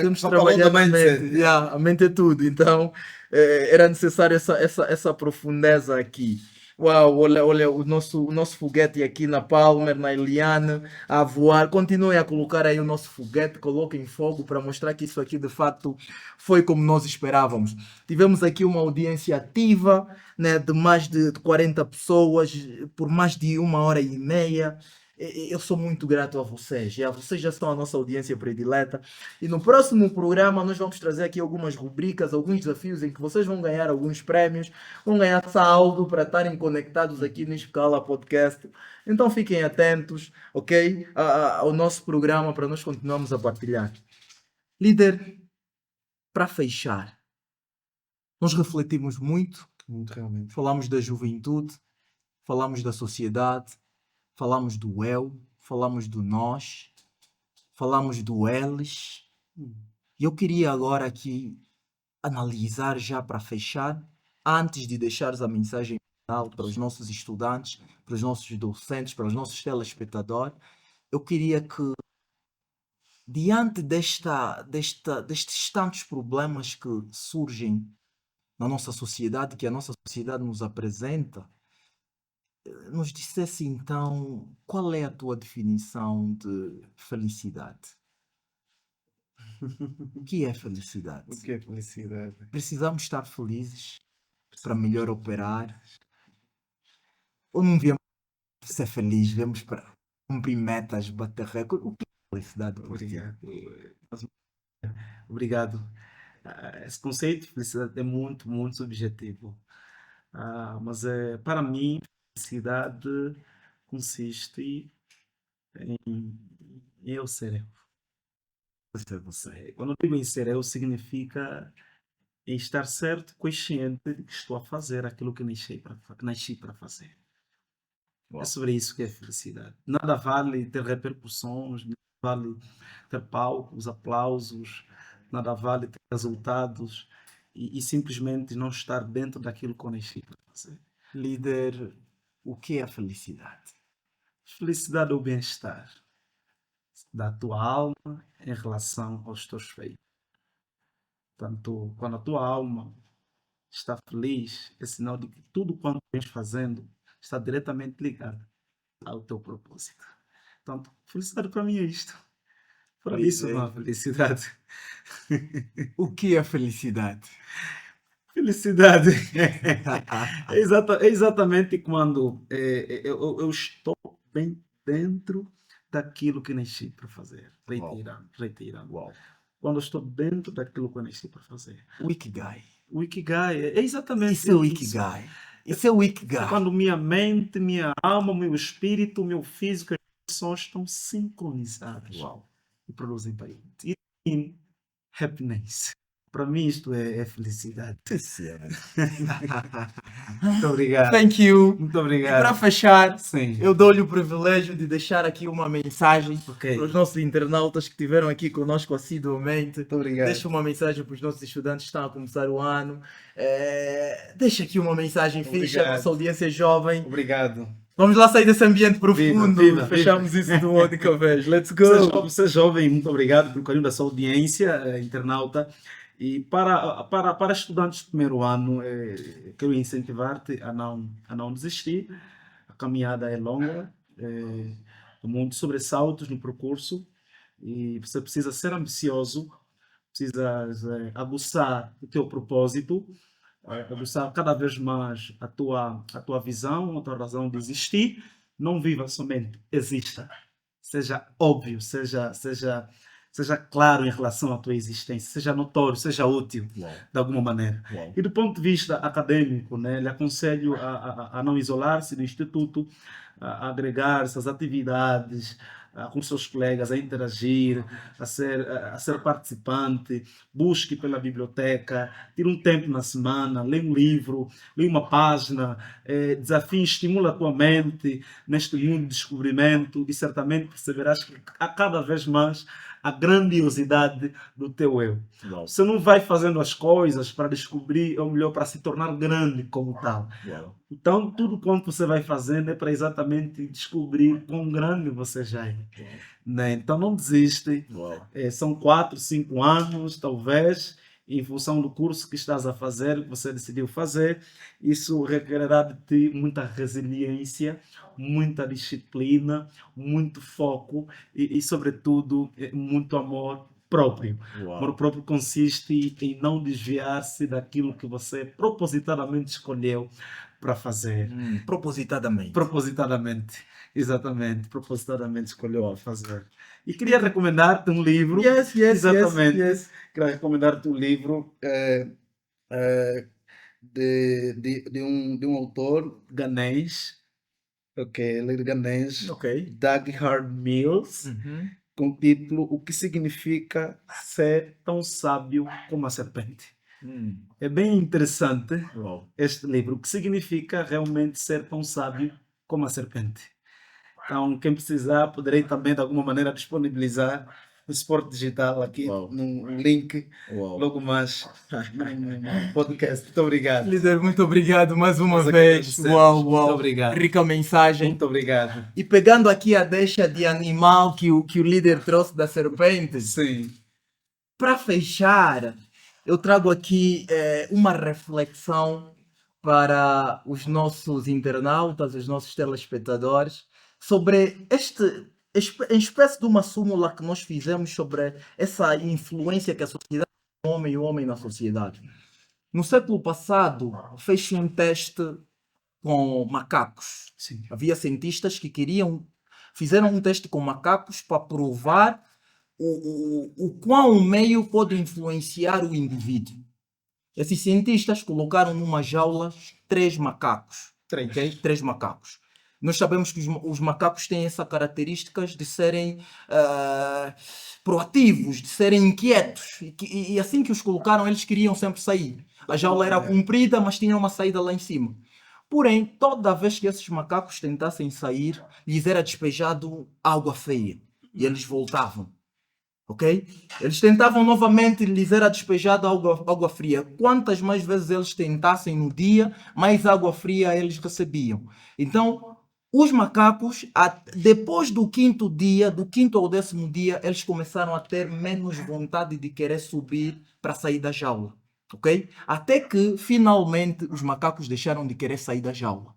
[SPEAKER 1] Temos que trabalhar a mente. A mente é tudo. Então, era necessário essa profundeza aqui. Uau, olha o nosso foguete aqui na Palmer, na Eliane, a voar. Continuem a colocar aí o nosso foguete, coloquem fogo para mostrar que isso aqui de fato foi como nós esperávamos. Tivemos aqui uma audiência ativa, né, de mais de 40 pessoas, por mais de 1h30. Eu sou muito grato a vocês. Vocês já são a nossa audiência predileta. E no próximo programa nós vamos trazer aqui algumas rubricas, alguns desafios em que vocês vão ganhar alguns prémios, vão ganhar saldo para estarem conectados aqui no Expicala Podcast. Então fiquem atentos, ok? Ao nosso programa para nós continuarmos a partilhar. Líder, para fechar, Nós refletimos muito,
[SPEAKER 2] Muito realmente.
[SPEAKER 1] falamos da juventude, falamos da sociedade, falamos do eu, falamos do nós, falamos do eles.
[SPEAKER 2] Hum.
[SPEAKER 1] E eu queria agora aqui analisar já para fechar, antes de deixares a mensagem final para os nossos estudantes, para os nossos docentes, para os nossos telespectadores, eu queria que, diante destes tantos problemas que surgem na nossa sociedade, que a nossa sociedade nos apresenta, nos dissesse então qual é a tua definição de felicidade? O que é felicidade?
[SPEAKER 2] O que é felicidade?
[SPEAKER 1] Precisamos estar felizes para melhor operar? Ou não viemos ser felizes, viemos para cumprir metas, bater recordes? O que é felicidade por ti?
[SPEAKER 2] Obrigado. Obrigado. Esse conceito de felicidade é muito, muito subjetivo. Mas para mim, felicidade consiste em eu ser eu.
[SPEAKER 1] Você é você.
[SPEAKER 2] Quando eu digo em ser eu, significa em estar certo, consciente de que estou a fazer aquilo que nasci para fazer. É
[SPEAKER 1] Uau.
[SPEAKER 2] sobre isso que é felicidade. Nada vale ter repercussões, nada vale ter palcos, aplausos, nada vale ter resultados e simplesmente não estar dentro daquilo que eu nasci para fazer.
[SPEAKER 1] Líder, o que é a felicidade?
[SPEAKER 2] Felicidade é o bem-estar da tua alma em relação aos teus feitos. Portanto, quando a tua alma está feliz, é sinal de que tudo quanto vens fazendo está diretamente ligado ao teu propósito. Portanto, felicidade para mim é isto. Fora
[SPEAKER 1] Pois
[SPEAKER 2] isso,
[SPEAKER 1] é.
[SPEAKER 2] não há felicidade.
[SPEAKER 1] O que é a felicidade?
[SPEAKER 2] Felicidade é exatamente quando eu estou bem dentro daquilo que nasci para fazer. Reiterando.
[SPEAKER 1] Uau.
[SPEAKER 2] Quando eu estou dentro daquilo que eu nasci para fazer.
[SPEAKER 1] O Ikigai.
[SPEAKER 2] O Ikigai é exatamente
[SPEAKER 1] Isso é o
[SPEAKER 2] isso.
[SPEAKER 1] Ikigai. Isso é o
[SPEAKER 2] É
[SPEAKER 1] Ikigai.
[SPEAKER 2] quando minha mente, minha alma, meu espírito, meu físico, as emoções estão sincronizadas
[SPEAKER 1] Uau.
[SPEAKER 2] e produzem para mim. E happiness. Para mim isto é felicidade. Muito obrigado.
[SPEAKER 1] Thank you.
[SPEAKER 2] Muito
[SPEAKER 1] E para
[SPEAKER 2] obrigado.
[SPEAKER 1] fechar,
[SPEAKER 2] Sim.
[SPEAKER 1] eu dou-lhe o privilégio de deixar aqui uma mensagem
[SPEAKER 2] Ok.
[SPEAKER 1] para os nossos internautas que estiveram aqui conosco assiduamente.
[SPEAKER 2] Muito obrigado.
[SPEAKER 1] Deixa uma mensagem para os nossos estudantes que estão a começar o ano. Deixa aqui uma mensagem fixa à
[SPEAKER 2] Obrigado.
[SPEAKER 1] nossa audiência jovem.
[SPEAKER 2] Obrigado.
[SPEAKER 1] Vamos lá sair desse ambiente profundo
[SPEAKER 2] viva,
[SPEAKER 1] e fechamos isso de uma única vez. Let's go!
[SPEAKER 2] Você é jovem, muito obrigado pelo carinho da sua audiência, internauta. E para estudantes do primeiro ano, quero incentivar-te a não desistir. A caminhada é longa, há muitos sobressaltos no percurso e você precisa ser ambicioso, precisas aguçar o teu propósito, aguçar cada vez mais a tua visão, a tua razão de existir. Não viva somente, exista. Seja óbvio, seja claro em relação à tua existência, seja notório, seja útil
[SPEAKER 1] Uau.
[SPEAKER 2] de alguma maneira.
[SPEAKER 1] Uau.
[SPEAKER 2] E do ponto de vista acadêmico, né, lhe aconselho a não isolar-se do instituto, a agregar essas atividades com seus colegas, a interagir, a ser participante, busque pela biblioteca, tire um tempo na semana, leia um livro, leia uma página, desafie, estimula a tua mente neste mundo de descobrimento e certamente perceberás que a cada vez mais a grandiosidade do teu eu.
[SPEAKER 1] Uau.
[SPEAKER 2] Você não vai fazendo as coisas para descobrir, ou melhor, para se tornar grande como tal.
[SPEAKER 1] Uau.
[SPEAKER 2] Então, tudo quanto você vai fazendo é para exatamente descobrir quão grande você já é. Né? Então, não desiste.
[SPEAKER 1] Uau.
[SPEAKER 2] São 4, 5 anos, talvez, em função do curso que estás a fazer, que você decidiu fazer. Isso requererá de ti muita resiliência, muita disciplina, muito foco e sobretudo, muito amor próprio.
[SPEAKER 1] Uau.
[SPEAKER 2] Amor próprio consiste em não desviar-se daquilo que você propositadamente escolheu para fazer.
[SPEAKER 1] Propositadamente.
[SPEAKER 2] Propositadamente, exatamente, propositadamente escolheu para fazer. E queria recomendar-te um livro.
[SPEAKER 1] Yes.
[SPEAKER 2] Exatamente. Queria recomendar-te um livro de um autor ganês, ele é ganês,
[SPEAKER 1] Ok.
[SPEAKER 2] Doug Hart Mills, com o título O que significa ser tão sábio como a serpente. É bem interessante
[SPEAKER 1] Uau.
[SPEAKER 2] este livro, o que significa realmente ser tão sábio como a serpente. Então, quem precisar, poderei também de alguma maneira disponibilizar o suporte digital aqui
[SPEAKER 1] Uau.
[SPEAKER 2] no link,
[SPEAKER 1] Uau.
[SPEAKER 2] logo mais no podcast. Muito obrigado.
[SPEAKER 1] Líder, muito obrigado mais uma
[SPEAKER 2] Nós é que
[SPEAKER 1] vez.
[SPEAKER 2] agradecemos.
[SPEAKER 1] Uau,
[SPEAKER 2] Muito
[SPEAKER 1] uau.
[SPEAKER 2] obrigado.
[SPEAKER 1] Rica mensagem.
[SPEAKER 2] Muito obrigado.
[SPEAKER 1] E pegando aqui a deixa de animal que o líder trouxe da serpente,
[SPEAKER 2] Sim.
[SPEAKER 1] para fechar, eu trago aqui uma reflexão para os nossos internautas, os nossos telespectadores, sobre em espécie de uma súmula que nós fizemos sobre essa influência que a sociedade tem no homem e o homem na sociedade. No século passado, fez-se um teste com macacos.
[SPEAKER 2] Sim.
[SPEAKER 1] Havia cientistas que fizeram um teste com macacos para provar o quão o meio pode influenciar o indivíduo. Esses cientistas colocaram numa jaula 3 macacos.
[SPEAKER 2] Três.
[SPEAKER 1] Okay? 3 macacos. Nós sabemos que os macacos têm essa características de serem proativos, de serem inquietos. E assim que os colocaram, eles queriam sempre sair. A jaula era comprida, mas tinha uma saída lá em cima. Porém, toda vez que esses macacos tentassem sair, lhes era despejado água fria. E eles voltavam. Ok? Eles tentavam novamente, lhes era despejada água fria. Quantas mais vezes eles tentassem no dia, mais água fria eles recebiam. Então, os macacos, depois do quinto dia, do quinto ao 10º dia, eles começaram a ter menos vontade de querer subir para sair da jaula. Ok? Até que, finalmente, os macacos deixaram de querer sair da jaula.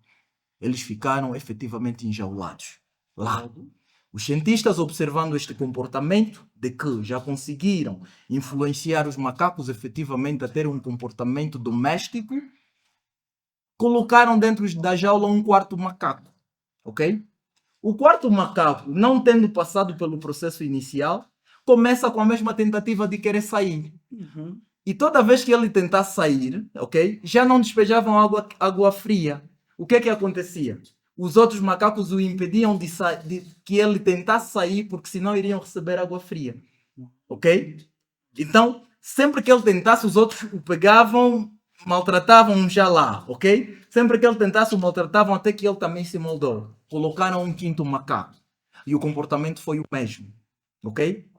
[SPEAKER 1] Eles ficaram efetivamente enjaulados lá. Os cientistas, observando este comportamento, de que já conseguiram influenciar os macacos efetivamente a ter um comportamento doméstico, colocaram dentro da jaula um quarto macaco, ok? O quarto macaco, não tendo passado pelo processo inicial, começa com a mesma tentativa de querer sair.
[SPEAKER 2] Uhum.
[SPEAKER 1] E toda vez que ele tentar sair, ok? Já não despejavam água fria. O que acontecia? Os outros macacos o impediam de que ele tentasse sair, porque senão iriam receber água fria. Ok? Então, sempre que ele tentasse, os outros o pegavam, maltratavam já lá. Ok? Sempre que ele tentasse, o maltratavam até que ele também se moldou. Colocaram um quinto macaco. E o comportamento foi o mesmo. Ok?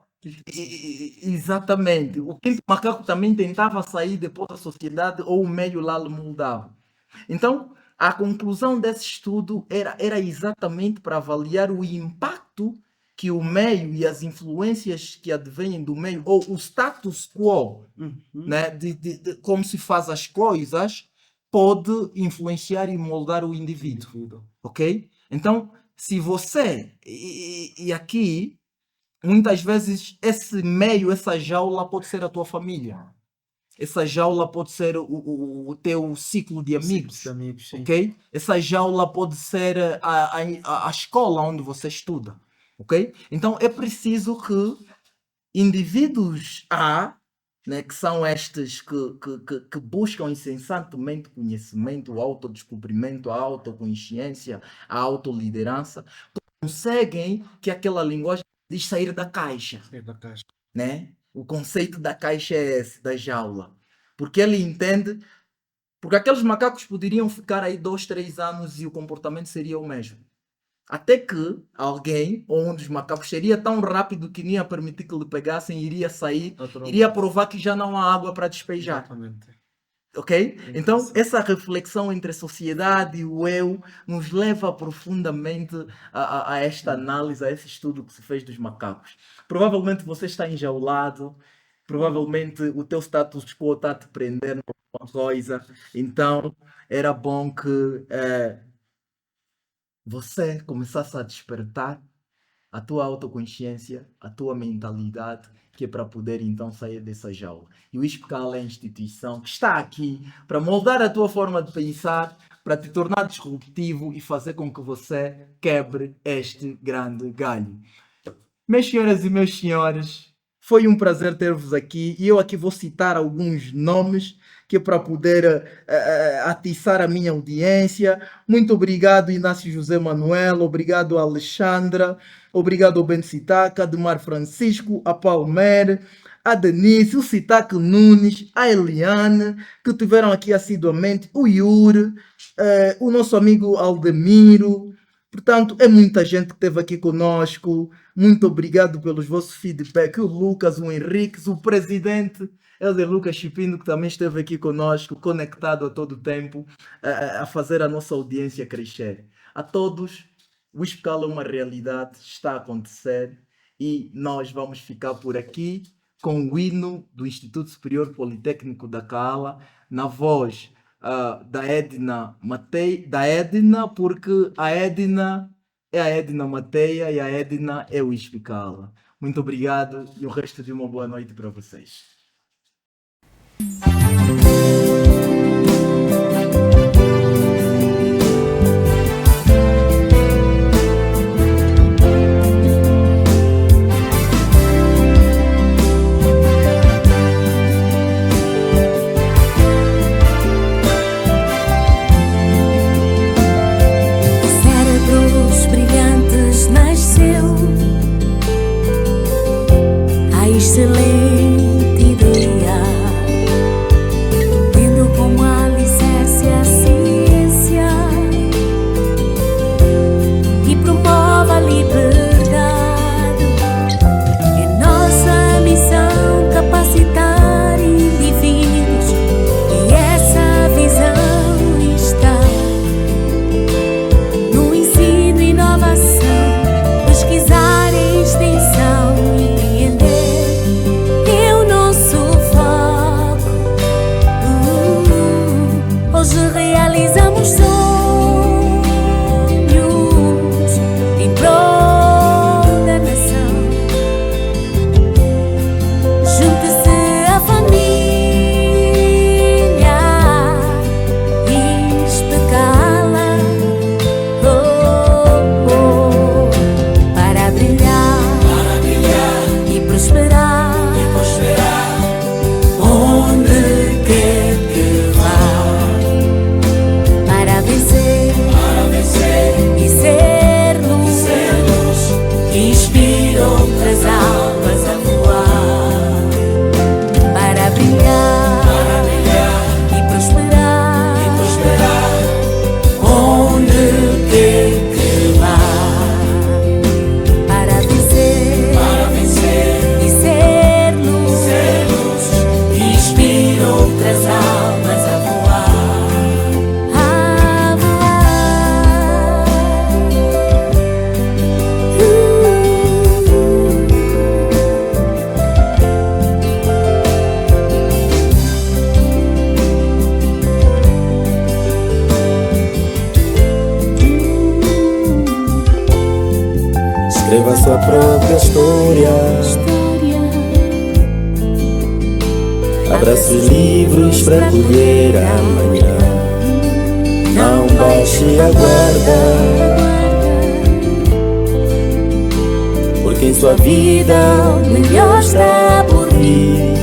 [SPEAKER 1] Exatamente. O quinto macaco também tentava sair depois da sociedade ou o meio lá lhe moldava. Então, a conclusão desse estudo era exatamente para avaliar o impacto que o meio e as influências que advêm do meio, ou o status quo, né, de como se faz as coisas, pode influenciar e moldar o indivíduo. Ok? Então, se você, e aqui, muitas vezes, esse meio, essa jaula pode ser a tua família. Essa jaula pode ser o teu ciclo de amigos, ok? Essa jaula pode ser a escola onde você estuda, ok? Então é preciso que indivíduos né, que são estes que buscam incessantemente conhecimento, o autodescobrimento, a autoconsciência, a autoliderança, conseguem que aquela linguagem diz sair da caixa, né? O conceito da caixa é esse, da jaula. Porque ele entende... Porque aqueles macacos poderiam ficar aí 2, 3 anos e o comportamento seria o mesmo. Até que alguém, ou um dos macacos, seria tão rápido que nem ia permitir que lhe pegassem, iria sair, iria provar que já não há água para despejar.
[SPEAKER 2] Exatamente.
[SPEAKER 1] Ok? Então, essa reflexão entre a sociedade e o eu nos leva profundamente a esta análise, a esse estudo que se fez dos macacos. Provavelmente você está enjaulado, provavelmente o teu status quo está a te prender numa coisa, então era bom que você começasse a despertar a tua autoconsciência, a tua mentalidade, que é para poder então sair dessa jaula. E o ISPCAL é a instituição que está aqui para moldar a tua forma de pensar, para te tornar disruptivo e fazer com que você quebre este grande galho. Minhas senhoras e meus senhores, foi um prazer ter-vos aqui e eu aqui vou citar alguns nomes que é para poder atiçar a minha audiência. Muito obrigado, Inácio José Manuel, obrigado, Alexandra, obrigado, Ben Sitaca, Ademar Francisco, a Palmer, a Denise, o Sitaque Nunes, a Eliane, que tiveram aqui assiduamente, o Yuri, o nosso amigo Aldemiro. Portanto, é muita gente que esteve aqui conosco. Muito obrigado pelos vossos feedback. O Lucas, o Henrique, o presidente Helder Lucas Chipino, que também esteve aqui conosco, conectado a todo o tempo, a fazer a nossa audiência crescer. A todos, o Escala é uma realidade, está a acontecer e nós vamos ficar por aqui com o hino do Instituto Superior Politécnico da Cala, na voz da Edna Matei, da Edna, porque a Edna é a Edna Mateia e a Edna é o Ispicala. Muito obrigado e o resto de uma boa noite para vocês.
[SPEAKER 3] Cérebros brilhantes nasceu a excelente ideia, tendo como alicerce a ciência que promove a liberdade. É nossa missão capacitar indivíduos e essa visão está no ensino e inovação, pesquisar e extensão, empreender é o nosso foco. Hoje realizamos sonhos em prol da nação. Junte-se à família e especala para brilhar e prosperar onde quer que vá, para vencer e ser luz que inspira outras almas a voar, para brilhar e prosperar onde quer que vá, para vencer e ser luz que inspira outras almas a voar, a voar.
[SPEAKER 4] Escreva sua própria história, abrace os livros para colher amanhã. Não baixe a guarda, porque em sua vida o melhor está por vir.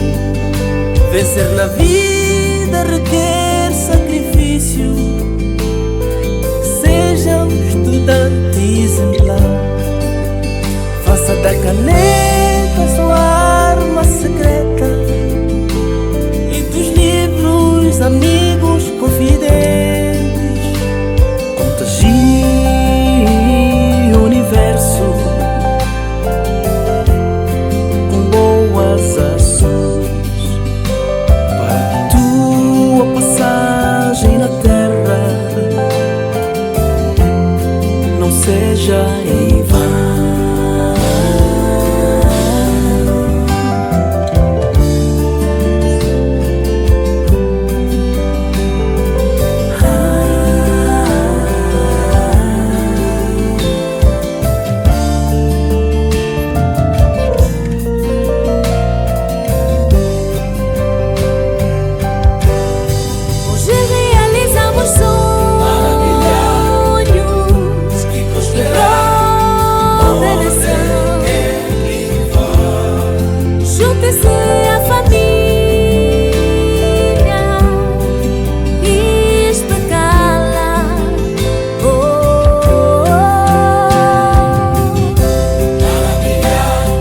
[SPEAKER 5] Vencer na vida requer sacrifício. Seja um estudante exemplar. Faça da caneta sua arma secreta e dos livros amigos confidentes. Contagie o universo com boas ações para tua passagem na terra não seja em vão.
[SPEAKER 3] Hoje realizamos sonhos em prol da nação. Junte-se à família e especala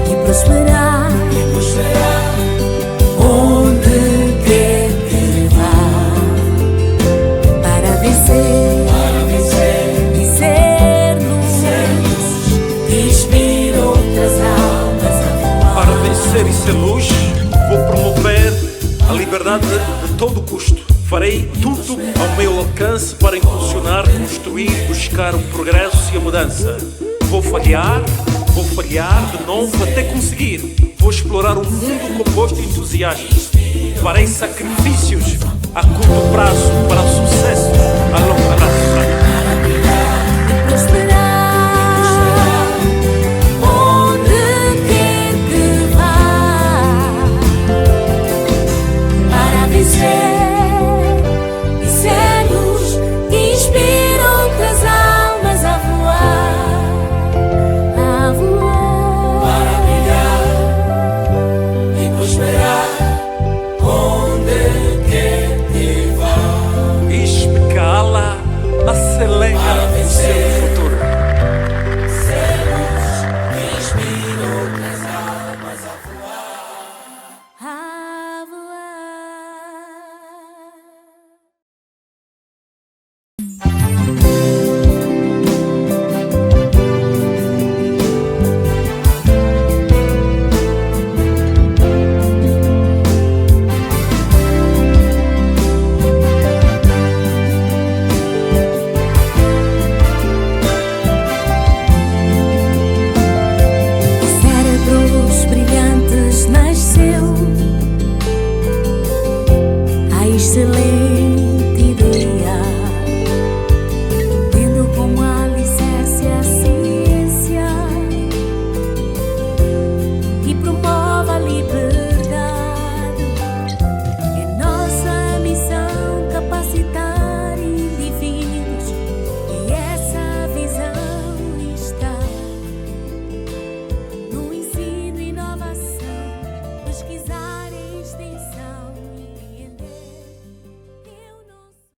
[SPEAKER 3] e prosperar
[SPEAKER 6] ser e ser luz. Vou promover a liberdade de todo custo. Farei tudo ao meu alcance para impulsionar, construir e buscar o progresso e a mudança. Vou falhar de novo até conseguir. Vou explorar o mundo com gosto e entusiasmo. Farei sacrifícios a curto prazo para o sucesso a longo prazo.